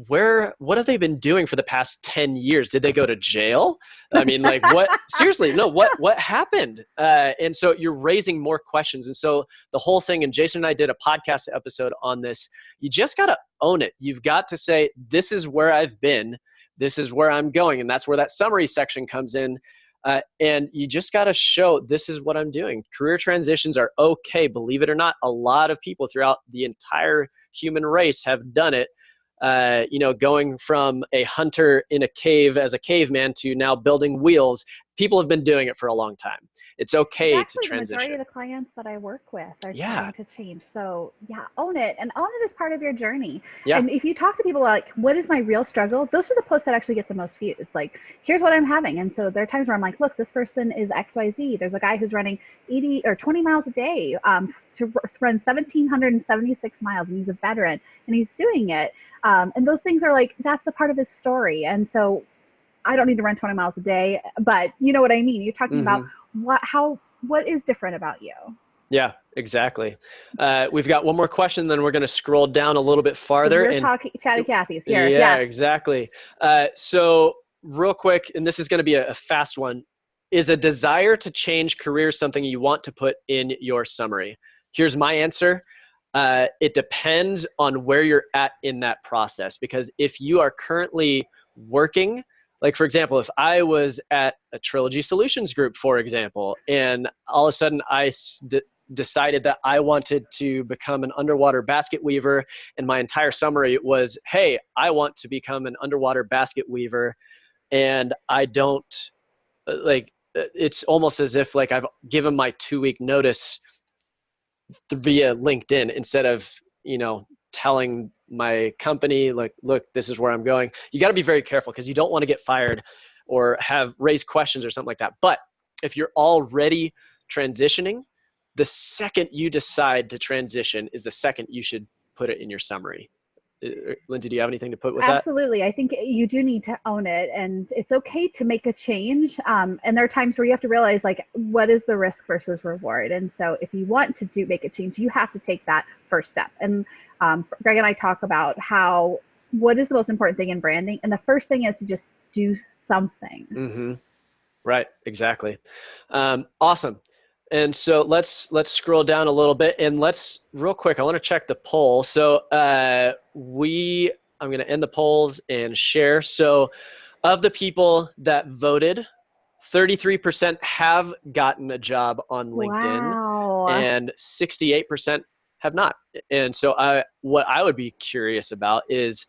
[SPEAKER 1] what have they been doing for the past 10 years? Did they go to jail? I mean, like, what? Seriously, no, what happened? And so you're raising more questions. And so the whole thing, and Jason and I did a podcast episode on this, you just got to own it. You've got to say, this is where I've been. This is where I'm going. And that's where that summary section comes in. And you just got to show, this is what I'm doing. Career transitions are okay. Believe it or not, a lot of people throughout the entire human race have done it. going from a hunter in a cave as a caveman to now building wheels. People have been doing it for a long time. It's
[SPEAKER 2] It's
[SPEAKER 1] okay to
[SPEAKER 2] actually the majority
[SPEAKER 1] transition.
[SPEAKER 2] of the clients that I work with are
[SPEAKER 1] Yeah.
[SPEAKER 2] trying to change. So yeah, own it, and own it as part of your journey.
[SPEAKER 1] Yeah.
[SPEAKER 2] And if you talk to people like, what is my real struggle? Those are the posts that actually get the most views. Like, here's what I'm having. And so there are times where I'm like, look, this person is XYZ. There's a guy who's running 80 or 20 miles a day to run 1,776 miles, and he's a veteran, and he's doing it. And those things are like, that's a part of his story. And so I don't need to run 20 miles a day, but you know what I mean? You're talking about what is different about you.
[SPEAKER 1] Yeah, exactly. We've got one more question, then we're going to scroll down a little bit farther.
[SPEAKER 2] We're talking Chatty Cathy's here.
[SPEAKER 1] Yeah,
[SPEAKER 2] Yes.
[SPEAKER 1] exactly. So real quick, and this is going to be a fast one. Is a desire to change careers something you want to put in your summary? Here's my answer. It depends on where you're at in that process, because if you are currently working, like for example, if I was at a Trilogy Solutions group, for example, and all of a sudden I decided that I wanted to become an underwater basket weaver, and my entire summary was, hey, I want to become an underwater basket weaver, and I don't it's almost as if like I've given my 2-week notice via LinkedIn instead of, telling my company, like, look, this is where I'm going. You got to be very careful because you don't want to get fired or have raised questions or something like that. But if you're already transitioning, the second you decide to transition is the second you should put it in your summary. Lindsay, do you have anything to put with that?
[SPEAKER 2] Absolutely. I think you do need to own it, and it's okay to make a change. And there are times where you have to realize, like, what is the risk versus reward? And so if you want to make a change, you have to take that first step. And Greg and I talk about what is the most important thing in branding. And the first thing is to just do something.
[SPEAKER 1] Mm-hmm. Right. Exactly. Awesome. And so let's scroll down a little bit, and let's real quick. I want to check the poll. So I'm going to end the polls and share. So of the people that voted, 33% have gotten a job on LinkedIn,
[SPEAKER 2] Wow.
[SPEAKER 1] and 68% have not. And so what I would be curious about is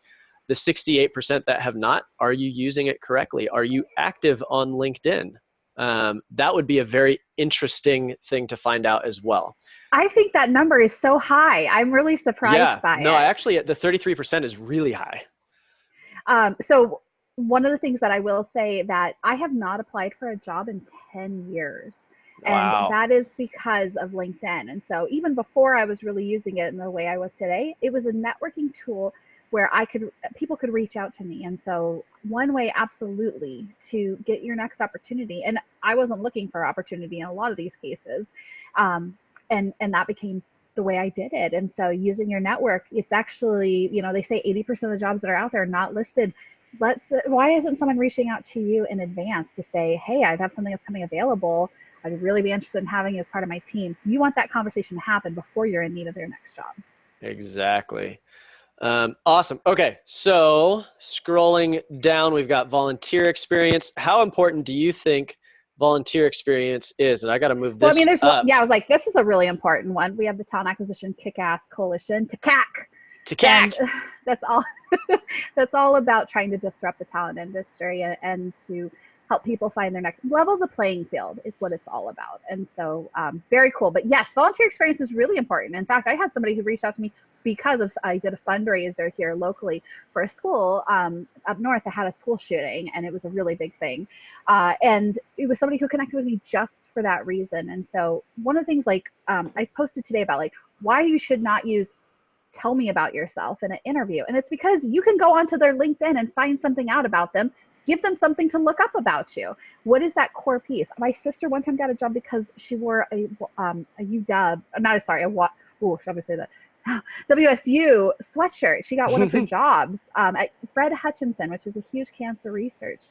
[SPEAKER 1] the 68% that have not. Are you using it correctly? Are you active on LinkedIn? That would be a very interesting thing to find out as well.
[SPEAKER 2] I think that number is so high. I'm really surprised by it.
[SPEAKER 1] No, actually, the 33% is really high.
[SPEAKER 2] So one of the things that I will say that I have not applied for a job in 10 years.
[SPEAKER 1] Wow.
[SPEAKER 2] And that is because of LinkedIn. And so even before I was really using it in the way I was today, it was a networking tool where people could reach out to me. And so one way absolutely to get your next opportunity, and I wasn't looking for opportunity in a lot of these cases. And that became the way I did it. And so using your network, it's actually, they say 80% of the jobs that are out there are not listed. Why isn't someone reaching out to you in advance to say, hey, I have something that's coming available. I'd really be interested in having you as part of my team. You want that conversation to happen before you're in need of your next job.
[SPEAKER 1] Exactly. Awesome. Okay. So scrolling down, we've got volunteer experience. How important do you think volunteer experience is? And I got to move this up.
[SPEAKER 2] I was like, this is a really important one. We have the Talent Acquisition Kick-Ass Coalition, TACAC.
[SPEAKER 1] TACAC.
[SPEAKER 2] And that's all. That's all about trying to disrupt the talent industry and to help people find their next level. The playing field is what it's all about. And so very cool. But yes, volunteer experience is really important. In fact, I had somebody who reached out to me because I did a fundraiser here locally for a school up north that had a school shooting, and it was a really big thing. And it was somebody who connected with me just for that reason. And so one of the things, like I posted today about like why you should not use tell me about yourself in an interview. And it's because you can go onto their LinkedIn and find something out about them. Give them something to look up about you. What is that core piece? My sister one time got a job because she wore a UW, shall we say that? WSU sweatshirt. She got one of her jobs at Fred Hutchinson, which is a huge cancer research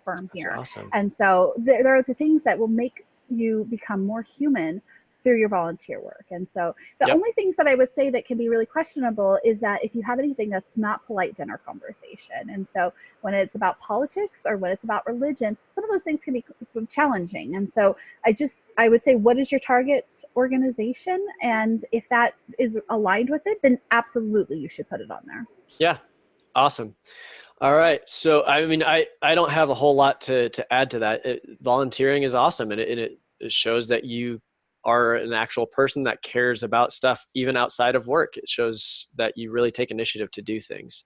[SPEAKER 2] firm here.
[SPEAKER 1] That's awesome.
[SPEAKER 2] And so there are the things that will make you become more human through your volunteer work. And so the only things that I would say that can be really questionable is that if you have anything that's not polite dinner conversation. And so when it's about politics or when it's about religion, some of those things can be challenging. And so I would say, what is your target organization? And if that is aligned with it, then absolutely you should put it on there.
[SPEAKER 1] Yeah. Awesome. All right. So, I mean, I don't have a whole lot to add to that. Volunteering is awesome, and it shows that you are an actual person that cares about stuff even outside of work. It shows that you really take initiative to do things.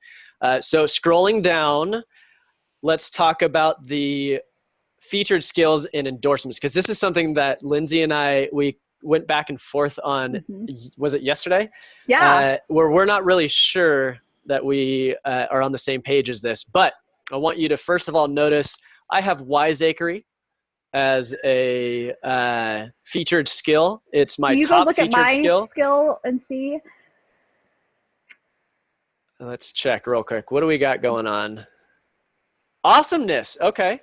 [SPEAKER 1] So, scrolling down, let's talk about the featured skills and endorsements, because this is something that Lindsay and we went back and forth on.
[SPEAKER 2] Hmm.
[SPEAKER 1] Was it yesterday?
[SPEAKER 2] Yeah.
[SPEAKER 1] Where we're not really sure that we are on the same page as this, but I want you to first of all notice I have wiseacrery as a featured skill. It's
[SPEAKER 2] Will
[SPEAKER 1] my
[SPEAKER 2] you go
[SPEAKER 1] top
[SPEAKER 2] look at
[SPEAKER 1] featured
[SPEAKER 2] my
[SPEAKER 1] skill.
[SPEAKER 2] skill and see?
[SPEAKER 1] Let's check real quick. What do we got going on? Awesomeness. Okay.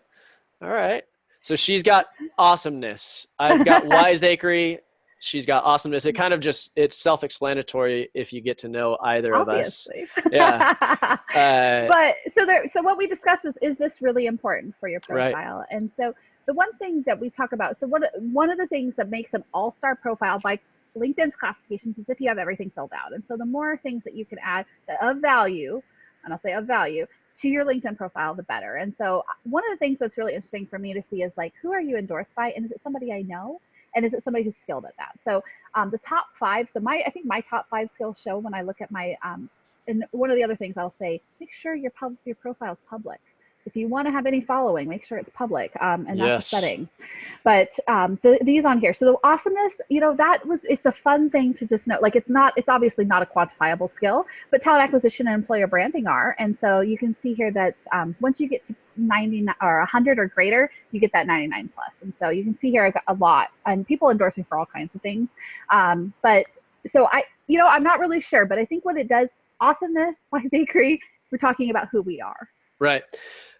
[SPEAKER 1] All right. So she's got awesomeness. I've got wiseacrery. She's got awesomeness. It kind of just, it's self-explanatory if you get to know either of us.
[SPEAKER 2] Obviously.
[SPEAKER 1] Yeah.
[SPEAKER 2] But so what we discussed was, is this really important for your
[SPEAKER 1] Right.
[SPEAKER 2] profile? And so the one thing that we talk about, so one of the things that makes an all-star profile by LinkedIn's classifications is if you have everything filled out. And so the more things that you can add of value, and I'll say of value, to your LinkedIn profile, the better. And so one of the things that's really interesting for me to see is like, who are you endorsed by? And is it somebody I know? And is it somebody who's skilled at that? So the top five, so I think my top five skills show when I look at my, and one of the other things I'll say, make sure your profile is public. If you want to have any following, make sure it's public, and that's
[SPEAKER 1] Yes.
[SPEAKER 2] a setting. But these on here, so the awesomeness, it's a fun thing to just know. Like it's obviously not a quantifiable skill, but talent acquisition and employer branding are. And so you can see here that once you get to 99 or 100 or greater, you get that 99 plus. And so you can see here I got a lot, and people endorse me for all kinds of things. But so I'm not really sure, but I think what it does, awesomeness, wiseacre, we're talking about who we are.
[SPEAKER 1] Right.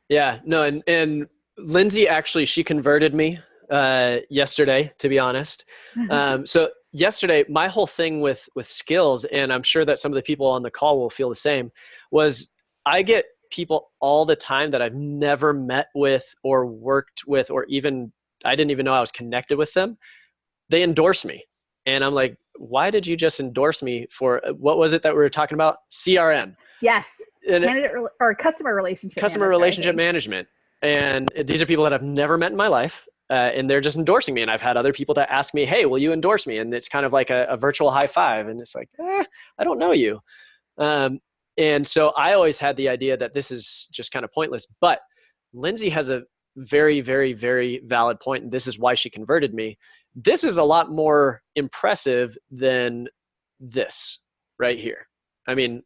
[SPEAKER 1] Yeah, no, and Lindsay actually, she converted me yesterday, to be honest. So yesterday, my whole thing with skills, and I'm sure that some of the people on the call will feel the same, was I get people all the time that I've never met with or worked with, or even I didn't even know I was connected with them. They endorse me, and I'm like, why did you just endorse me for what was it that we were talking about? CRM.
[SPEAKER 2] Yes.
[SPEAKER 1] And
[SPEAKER 2] or customer relationship
[SPEAKER 1] management. And these are people that I've never met in my life, and they're just endorsing me. And I've had other people that ask me, hey, will you endorse me? And it's kind of like a virtual high five. And it's like, I don't know you. And so I always had the idea that this is just kind of pointless. But Lindsay has a very, very, very valid point, and this is why she converted me. This is a lot more impressive than this right here. I mean,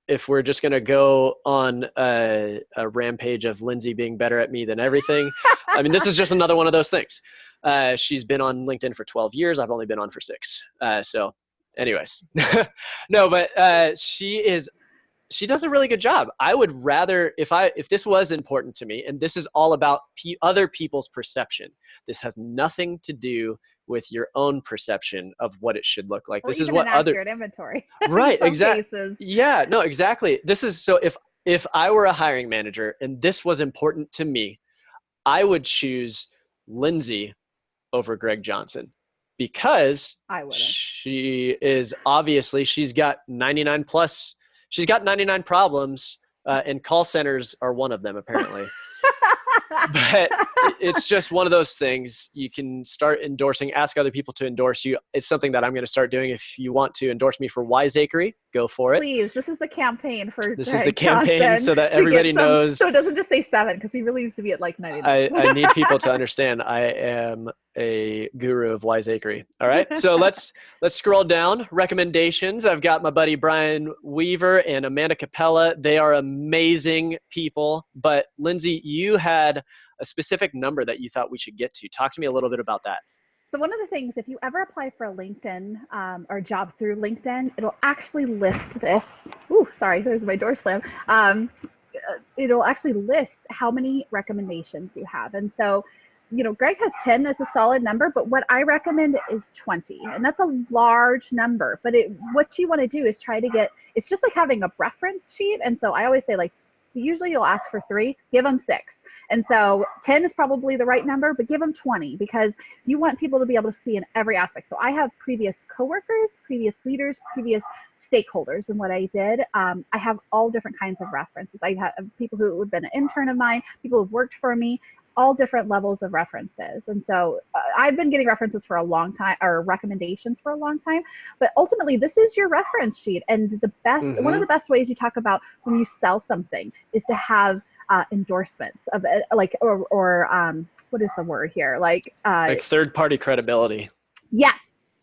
[SPEAKER 1] if we're just going to go on a rampage of Lindsay being better at me than everything, I mean, this is just another one of those things. She's been on LinkedIn for 12 years. I've only been on for 6. So anyways, no, but she does a really good job. I would rather, if this was important to me, and this is all about other people's perception, this has nothing to do with your own perception of what it should look like.
[SPEAKER 2] Or
[SPEAKER 1] this
[SPEAKER 2] even
[SPEAKER 1] is what
[SPEAKER 2] an accurate inventory.
[SPEAKER 1] Right, exactly. Yeah, no, exactly. This is, so if I were a hiring manager and this was important to me, I would choose Lindsay over Greg Johnson, because she is obviously, she's got 99 plus. She's got 99 problems, and call centers are one of them, apparently. But it's just one of those things. You can start endorsing, ask other people to endorse you. It's something that I'm going to start doing. If you want to endorse me for wiseacre, go for it.
[SPEAKER 2] Please, this is the campaign for
[SPEAKER 1] This is the campaign so that everybody knows.
[SPEAKER 2] So it doesn't just say 7, because he really needs to be at like 99.
[SPEAKER 1] I need people to understand I am a guru of wiseacre. All right, so let's scroll down. Recommendations. I've got my buddy Brian Weaver and Amanda Capella. They are amazing people. But Lindsay, you had a specific number that you thought we should get to. Talk to me a little bit about that.
[SPEAKER 2] So one of the things, if you ever apply for a LinkedIn or job through LinkedIn, it'll actually list this. Ooh, sorry, there's my door slam. It'll actually list how many recommendations you have. And so, Greg has 10 as a solid number, but what I recommend is 20. And that's a large number. But what you want to do is try to get, it's just like having a reference sheet. And so I always say, like, Usually you'll ask for 3, give them 6. And so 10 is probably the right number, but give them 20 because you want people to be able to see in every aspect. So I have previous coworkers, previous leaders, previous stakeholders in what I did. I have all different kinds of references. I have people who have been an intern of mine, people who've worked for me, all different levels of references. And so I've been getting references for a long time, or recommendations for a long time, but ultimately this is your reference sheet. And the best, one of the best ways you talk about when you sell something is to have endorsements of it, like, or what is the word here? Like
[SPEAKER 1] third-party credibility.
[SPEAKER 2] Yes.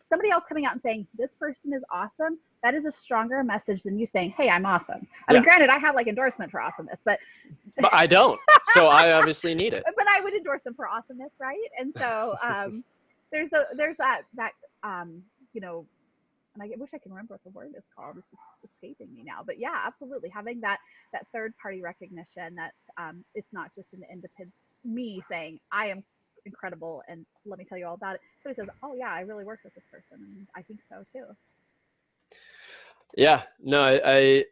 [SPEAKER 2] Somebody else coming out and saying, this person is awesome. That is a stronger message than you saying, hey, I'm awesome. I mean, granted, I have like endorsement for awesomeness, but
[SPEAKER 1] I don't. So I obviously need it.
[SPEAKER 2] But I would endorse them for awesomeness, right? And so there's that you know, and I wish I can remember what the word is called. It's just escaping me now. But yeah, absolutely, having that third party recognition that it's not just an independent me saying I am incredible and let me tell you all about it. So he says, oh yeah, I really worked with this person, and I think so too.
[SPEAKER 1] Yeah, no, I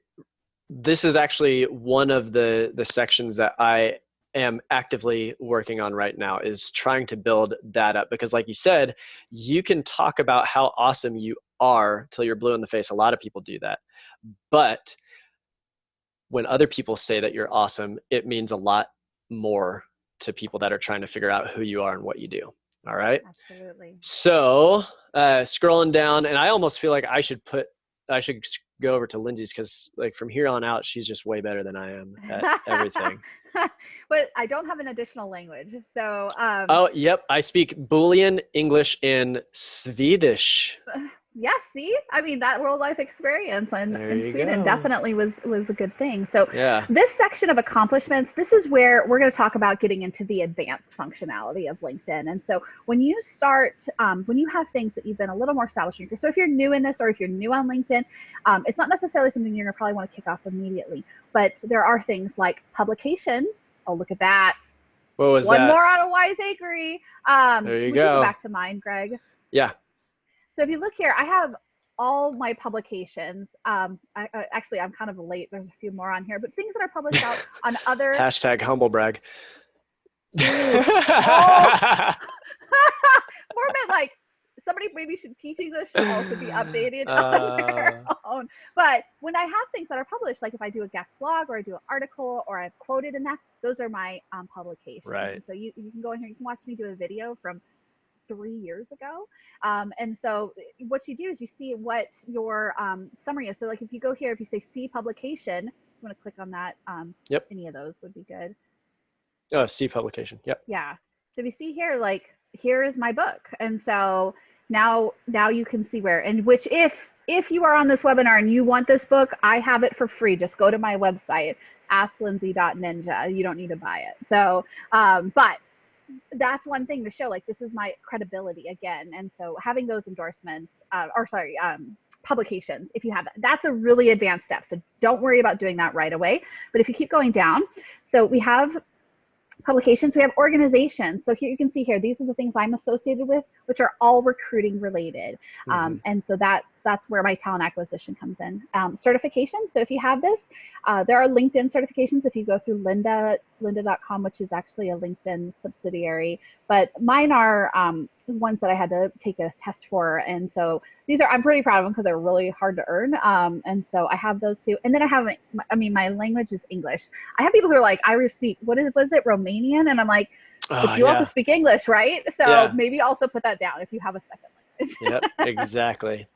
[SPEAKER 1] this is actually one of the sections that I am actively working on right now, is trying to build that up, because like you said, you can talk about how awesome you are till you're blue in the face. A lot of people do that, but when other people say that you're awesome, it means a lot more to people that are trying to figure out who you are and what you do. All right.
[SPEAKER 2] Absolutely.
[SPEAKER 1] So scrolling down, and I almost feel like I should go over to Lindsay's, because like from here on out, she's just way better than I am at everything.
[SPEAKER 2] But I don't have an additional language. So
[SPEAKER 1] oh, yep. I speak Boolean, English, and Swedish.
[SPEAKER 2] Yeah, see, I mean, that world life experience in Sweden definitely was a good thing. So yeah, this section of accomplishments, this is where we're going to talk about getting into the advanced functionality of LinkedIn. And so when you start, when you have things that you've been a little more established in, so if you're new in this, or if you're new on LinkedIn, it's not necessarily something you're going to probably want to kick off immediately, but there are things like publications. Oh, look at that.
[SPEAKER 1] What was
[SPEAKER 2] One
[SPEAKER 1] that?
[SPEAKER 2] more out of Wiseacre.
[SPEAKER 1] There you
[SPEAKER 2] go. Would you go back to mine, Greg?
[SPEAKER 1] Yeah.
[SPEAKER 2] So if you look here, I have all my publications. Actually, I'm kind of late. There's a few more on here, but things that are published out on other.
[SPEAKER 1] Hashtag humble brag.
[SPEAKER 2] Oh. More meant like somebody maybe should teach English should also be updated on their own. But when I have things that are published, like if I do a guest blog or I do an article or I've quoted in that, those are my publications.
[SPEAKER 1] Right.
[SPEAKER 2] And so you can go in here, you can watch me do a video from 3 years ago. And so what you do is you see what your summary is. So like if you go here, if you say see publication, you want to click on that.
[SPEAKER 1] Yep.
[SPEAKER 2] Any of those would be good.
[SPEAKER 1] Oh, see publication. Yep.
[SPEAKER 2] Yeah. So if you see here, like, here is my book. And so now you can see where, and which if you are on this webinar and you want this book, I have it for free. Just go to my website, asklindsay.ninja. You don't need to buy it. So, but that's one thing to show, like, this is my credibility again. And so having those endorsements, publications, if you have that, that's a really advanced step. So don't worry about doing that right away. But if you keep going down, so we have publications, we have organizations. So here you can see here, these are the things I'm associated with, which are all recruiting related. And so that's where my talent acquisition comes in. Certifications. So if you have this, there are LinkedIn certifications. If you go through lynda.com, which is actually a LinkedIn subsidiary, but mine are ones that I had to take a test for. And so these are, I'm pretty proud of them because they're really hard to earn. And so I have those too. And then I have, my language is English. I have people who are like, I speak, was it Romanian? And I'm like, but you also speak English, right? So maybe also put that down if you have a second language.
[SPEAKER 1] Yep, exactly.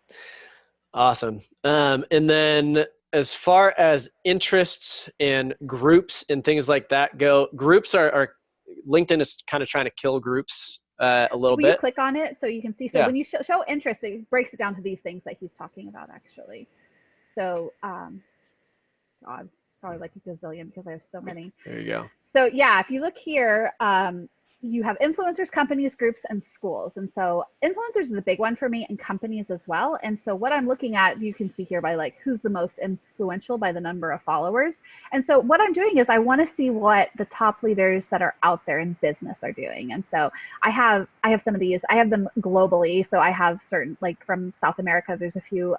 [SPEAKER 1] Awesome. And then as far as interests and groups and things like that go, groups are LinkedIn is kind of trying to kill groups a little bit.
[SPEAKER 2] Will you click on it so you can see? So when you show interest, it breaks it down to these things that he's talking about actually. So, God, it's probably like a gazillion because I have so many.
[SPEAKER 1] There you go.
[SPEAKER 2] So yeah, if you look here, you have influencers, companies, groups, and schools. And so influencers is a big one for me, and companies as well. And so what I'm looking at, you can see here by like who's the most influential by the number of followers. And so what I'm doing is I want to see what the top leaders that are out there in business are doing. And so I have some of these. I have them globally. So I have certain, like from South America, there's a few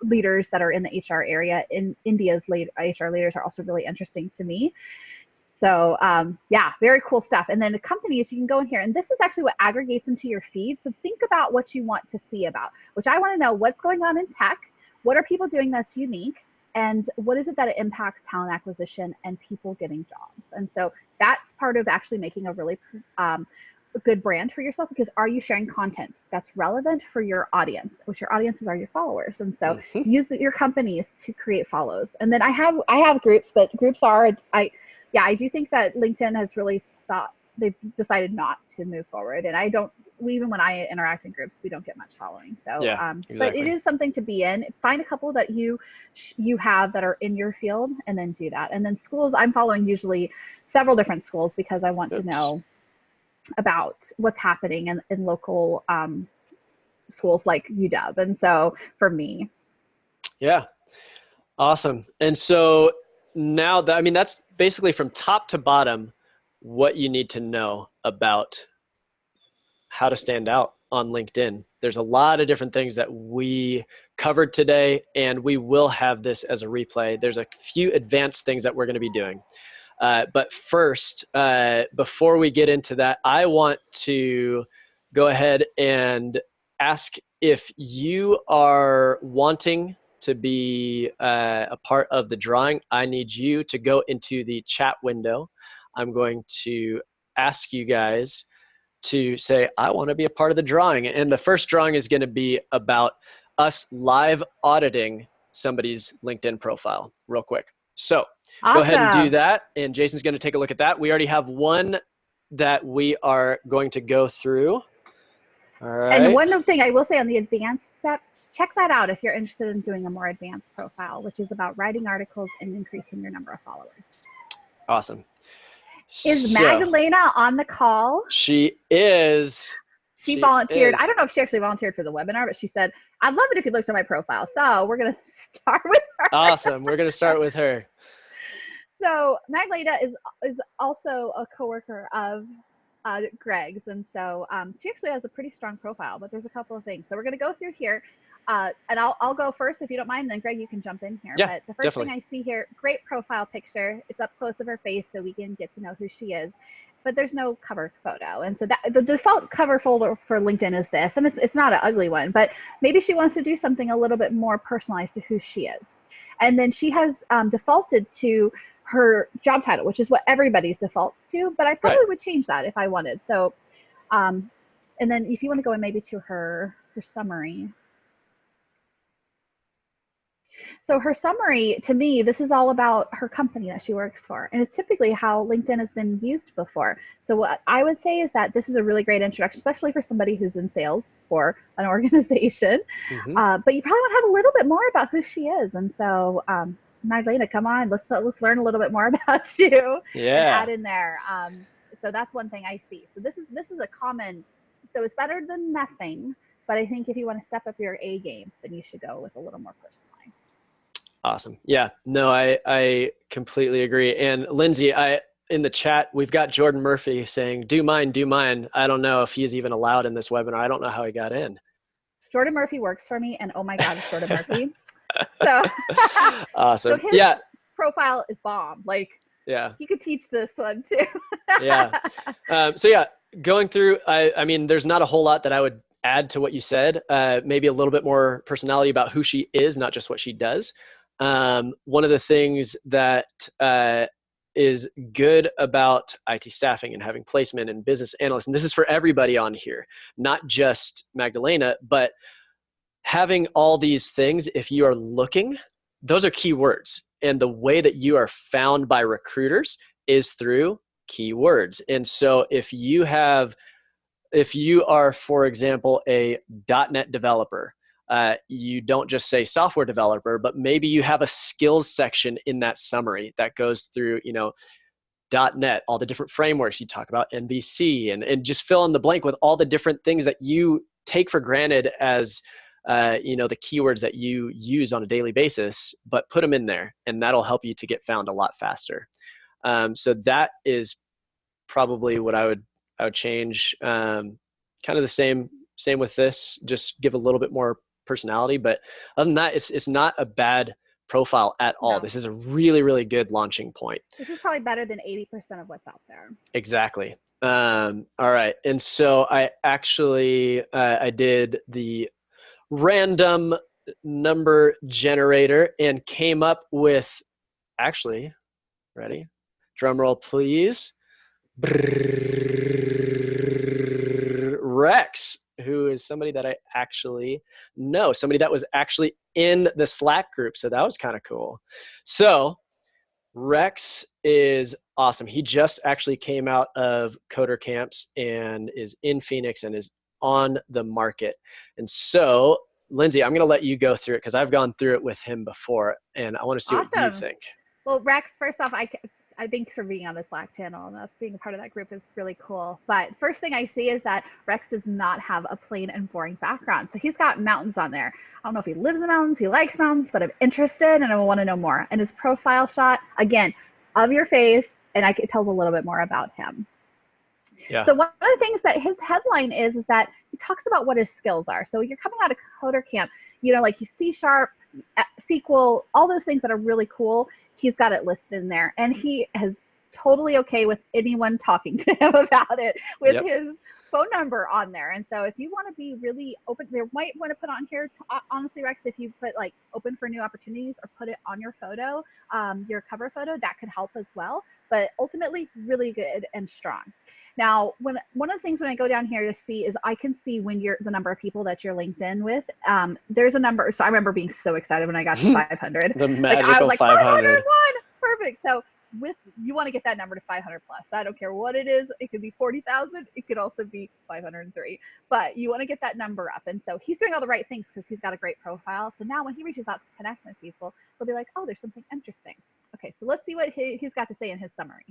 [SPEAKER 2] leaders that are in the HR area. In India's HR leaders are also really interesting to me. So yeah, very cool stuff. And then the companies, you can go in here, and this is actually what aggregates into your feed. So think about what you want to see about, which I want to know what's going on in tech, what are people doing that's unique, and what is it that it impacts talent acquisition and people getting jobs. And so that's part of actually making a really good brand for yourself, because are you sharing content that's relevant for your audience, which your audiences are your followers. And so use your companies to create follows. And then I have groups, but groups are, I do think that LinkedIn has really they've decided not to move forward. And even when I interact in groups, we don't get much following. So,
[SPEAKER 1] exactly.
[SPEAKER 2] But it is something to be in. Find a couple that you have that are in your field, and then do that. And then schools, I'm following usually several different schools, because I want to know about what's happening in local schools like UW. And so for me.
[SPEAKER 3] Yeah. Awesome. And so now that's basically from top to bottom what you need to know about how to stand out on LinkedIn. There's a lot of different things that we covered today, and we will have this as a replay. There's a few advanced things that we're going to be doing. But first, before we get into that, I want to go ahead and ask if you are wanting to be a part of the drawing. I need you to go into the chat window. I'm going to ask you guys to say, I want to be a part of the drawing. And the first drawing is going to be about us live auditing somebody's LinkedIn profile real quick. So
[SPEAKER 2] awesome.
[SPEAKER 3] Go ahead and do that. And Jason's going to take a look at that. We already have one that we are going to go through. All right.
[SPEAKER 2] And one thing I will say on the advanced steps, check that out if you're interested in doing a more advanced profile, which is about writing articles and increasing your number of followers.
[SPEAKER 3] Awesome.
[SPEAKER 2] Is Magdalena on the call?
[SPEAKER 3] She is.
[SPEAKER 2] She volunteered. I don't know if she actually volunteered for the webinar, but she said, I'd love it if you looked at my profile. So we're going to start with her.
[SPEAKER 3] Awesome. We're going to start with her.
[SPEAKER 2] So Magdalena is also a coworker of Greg's. And so she actually has a pretty strong profile, but there's a couple of things. So we're going to go through here. And I'll go first if you don't mind, and then Greg, you can jump in here.
[SPEAKER 3] Yeah,
[SPEAKER 2] but the first thing I see here, great profile picture. It's up close of her face so we can get to know who she is. But there's no cover photo. And so the default cover photo for LinkedIn is this. And it's not an ugly one, but maybe she wants to do something a little bit more personalized to who she is. And then she has defaulted to her job title, which is what everybody's defaults to. But I probably would change that if I wanted. So, and then if you want to go in maybe to her summary. So her summary, to me, this is all about her company that she works for. And it's typically how LinkedIn has been used before. So what I would say is that this is a really great introduction, especially for somebody who's in sales for an organization. But you probably want to have a little bit more about who she is. And so Magdalena, come on, let's learn a little bit more about you and add in there. So that's one thing I see. So this is a common, so it's better than nothing. But I think if you want to step up your A game, then you should go with a little more personalized.
[SPEAKER 3] Awesome. Yeah, no, I completely agree. And Lindsay, in the chat, we've got Jordan Murphy saying, do mine. I don't know if he's even allowed in this webinar. I don't know how he got in.
[SPEAKER 2] Jordan Murphy works for me, and oh my God, it's Jordan Murphy. So
[SPEAKER 3] awesome.
[SPEAKER 2] So his profile is bomb. Like, you could teach this one too.
[SPEAKER 3] So going through, I mean, there's not a whole lot that I would add to what you said. Maybe a little bit more personality about who she is, not just what she does. One of the things that is good about IT staffing and having placement and business analysts, and this is for everybody on here, not just Magdalena, but having all these things, if you are looking, those are keywords. And the way that you are found by recruiters is through keywords. And so if you are, for example, a .NET developer, you don't just say software developer, but maybe you have a skills section in that summary that goes through, .NET, all the different frameworks. You talk about MVC and just fill in the blank with all the different things that you take for granted as, the keywords that you use on a daily basis, but put them in there, and that'll help you to get found a lot faster. So that is probably what I would change. Kind of the same with this, just give a little bit more personality. But other than that, it's not a bad profile at all.
[SPEAKER 2] No.
[SPEAKER 3] This is a really, really good launching point.
[SPEAKER 2] This is probably better than 80% of what's out there.
[SPEAKER 3] Exactly. All right. And so I actually, I did the random number generator and came up with, actually, ready? Drum roll, please. Rex, who is somebody that I actually know, somebody that was actually in the Slack group. So that was kind of cool. So Rex is awesome. He just actually came out of Coder Camps and is in Phoenix and is on the market. And so, Lindsay, I'm going to let you go through it because I've gone through it with him before, and I want to see what you think.
[SPEAKER 2] Well, Rex, first off, I thanks for being on the Slack channel, and being a part of that group is really cool. But first thing I see is that Rex does not have a plain and boring background. So he's got mountains on there. I don't know if he lives in mountains, he likes mountains, but I'm interested and I want to know more. And his profile shot, again, of your face, and it tells a little bit more about him. Yeah. So one of the things that his headline is that he talks about what his skills are. So you're coming out of Coder Camp, like C#, SQL, all those things that are really cool. He's got it listed in there, and he is totally okay with anyone talking to him about it with his phone number on there. And so if you want to be really open, they might want to put on here, honestly, Rex, if you put like open for new opportunities or put it on your photo, your cover photo, that could help as well. But ultimately, really good and strong. Now, one of the things when I go down here to see is I can see when the number of people that you're linked in with. There's a number. So I remember being so excited when I got to 500.
[SPEAKER 3] The magical I was like,
[SPEAKER 2] 501. Perfect. So you want to get that number to 500 plus. I don't care what it is. It could be 40,000. It could also be 503. But you want to get that number up. And so he's doing all the right things because he's got a great profile. So now when he reaches out to connect with people, they'll be like, oh, there's something interesting. Okay, so let's see what he's got to say in his summary.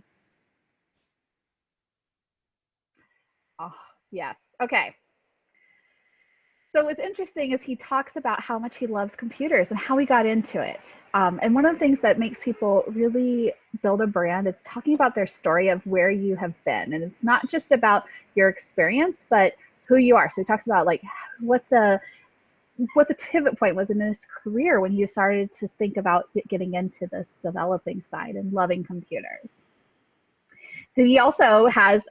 [SPEAKER 2] Oh, yes. Okay. So what's interesting is he talks about how much he loves computers and how he got into it. And one of the things that makes people really build a brand is talking about their story of where you have been. And it's not just about your experience, but who you are. So he talks about like what the pivot point was in his career when he started to think about getting into this developing side and loving computers. So he also has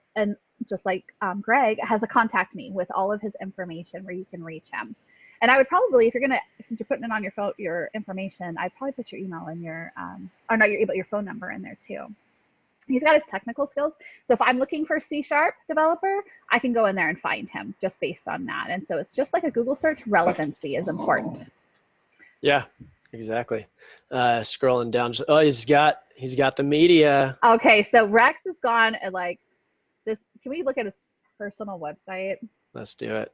[SPEAKER 2] just like Greg, has a contact me with all of his information where you can reach him. And I would probably, if you're gonna, since you're putting it on your phone, your information, I'd probably put your email in your, or not your email, your phone number in there too. He's got his technical skills. So if I'm looking for a C# developer, I can go in there and find him just based on that. And so it's just like a Google search, relevancy is important.
[SPEAKER 3] Yeah, exactly. Scrolling down, oh, he's got the media.
[SPEAKER 2] Okay, so Rex has gone at like this. Can we look at his personal website?
[SPEAKER 3] Let's do it.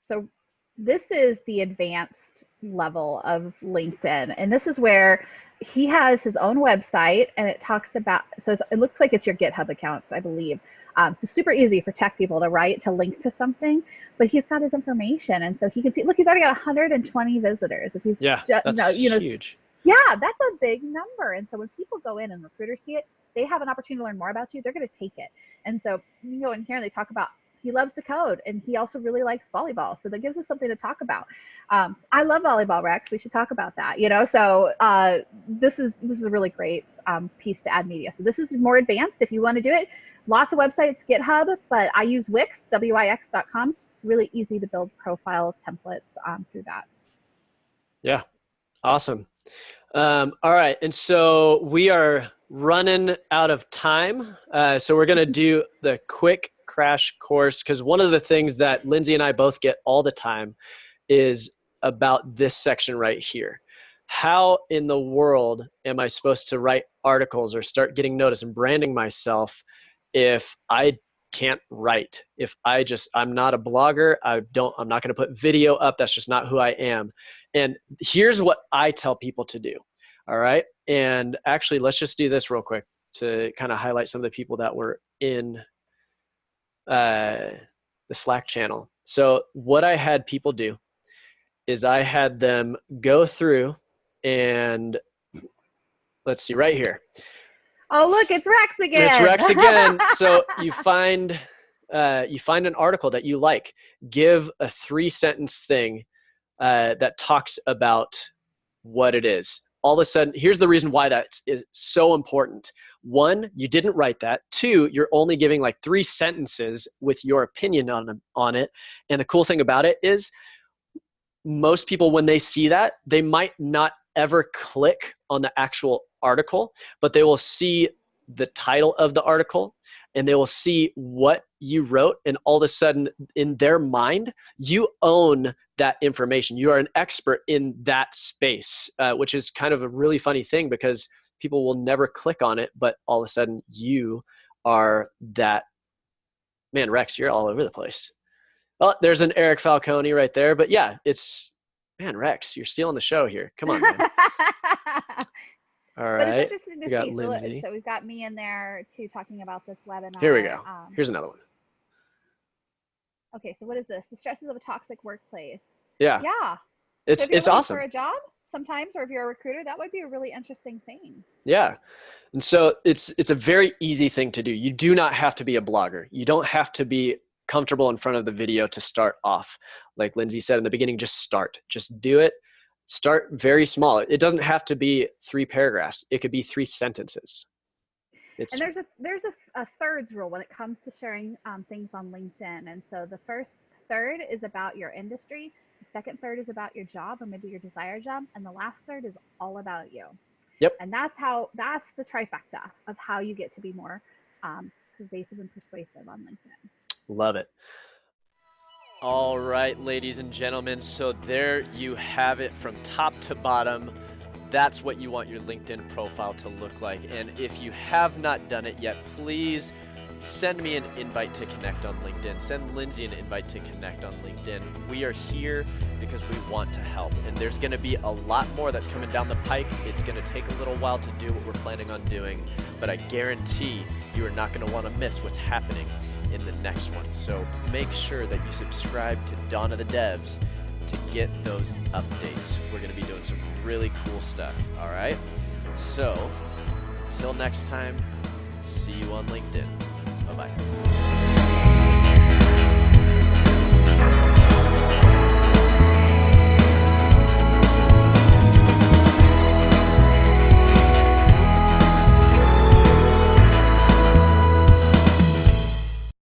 [SPEAKER 2] So this is the advanced level of LinkedIn. And this is where he has his own website, and it talks about, so it looks like it's your GitHub account, I believe. So super easy for tech people to link to something, but he's got his information. And so he can see, look, he's already got 120 visitors. If he's
[SPEAKER 3] that's huge.
[SPEAKER 2] Yeah, that's a big number. And so when people go in and recruiters see it, they have an opportunity to learn more about you. They're going to take it. And so you go in here and they talk about, he loves to code and he also really likes volleyball. So that gives us something to talk about. I love volleyball, Rex. We should talk about that, So this is a really great piece to add media. So this is more advanced if you want to do it. Lots of websites, GitHub, but I use Wix, Wix.com. Really easy to build profile templates through that.
[SPEAKER 3] Yeah, awesome. All right, and so we are running out of time. So we're going to do the quick crash course, because one of the things that Lindsay and I both get all the time is about this section right here. How in the world am I supposed to write articles or start getting noticed and branding myself if I can't write? If I'm not a blogger, I'm not going to put video up. That's just not who I am. And here's what I tell people to do. All right. And actually, let's just do this real quick to kind of highlight some of the people that were in the Slack channel. So what I had people do is I had them go through and let's see right here.
[SPEAKER 2] Oh, look, it's Rex again.
[SPEAKER 3] It's Rex again. So you find you find an article that you like, give a 3-sentence thing that talks about what it is. All of a sudden, here's the reason why that is so important. 1, you didn't write that. 2, you're only giving like 3 sentences with your opinion on it. And the cool thing about it is most people, when they see that, they might not ever click on the actual article, but they will see the title of the article and they will see what you wrote, and all of a sudden in their mind you own that information. You are an expert in that space, which is kind of a really funny thing because people will never click on it, but all of a sudden you are that. Man, Rex, you're all over the place. Well, there's an Eric Falcone right there, but yeah, it's, man, Rex, you're stealing the show here. Come on, man. All right.
[SPEAKER 2] But it's interesting to
[SPEAKER 3] We got
[SPEAKER 2] see.
[SPEAKER 3] Lindsay.
[SPEAKER 2] So we've got me in there too, talking about this webinar.
[SPEAKER 3] Here we go. Here's another one.
[SPEAKER 2] Okay, so what is this? The stresses of a toxic workplace.
[SPEAKER 3] Yeah.
[SPEAKER 2] Yeah.
[SPEAKER 3] It's
[SPEAKER 2] So if you're looking
[SPEAKER 3] awesome.
[SPEAKER 2] for a job sometimes, or if you're a recruiter, that would be a really interesting thing.
[SPEAKER 3] Yeah. And so it's a very easy thing to do. You do not have to be a blogger. You don't have to be comfortable in front of the video to start off. Like Lindsay said in the beginning, just start. Just do it. Start very small. It doesn't have to be 3 paragraphs. It could be 3 sentences.
[SPEAKER 2] And there's a thirds rule when it comes to sharing things on LinkedIn. And so the first third is about your industry. The second third is about your job or maybe your desired job. And the last third is all about you.
[SPEAKER 3] Yep.
[SPEAKER 2] And that's the trifecta of how you get to be more pervasive and persuasive on LinkedIn.
[SPEAKER 3] Love it.
[SPEAKER 1] All right, ladies and gentlemen, so there you have it from top to bottom. That's what you want your LinkedIn profile to look like. And if you have not done it yet, please send me an invite to connect on LinkedIn. Send Lindsay an invite to connect on LinkedIn. We are here because we want to help. And there's going to be a lot more that's coming down the pike. It's going to take a little while to do what we're planning on doing, but I guarantee you are not going to want to miss what's happening in the next one. So make sure that you subscribe to Dawn of the Devs to get those updates. We're going to be doing some really cool stuff. All right. So until next time, see you on LinkedIn. Bye-bye.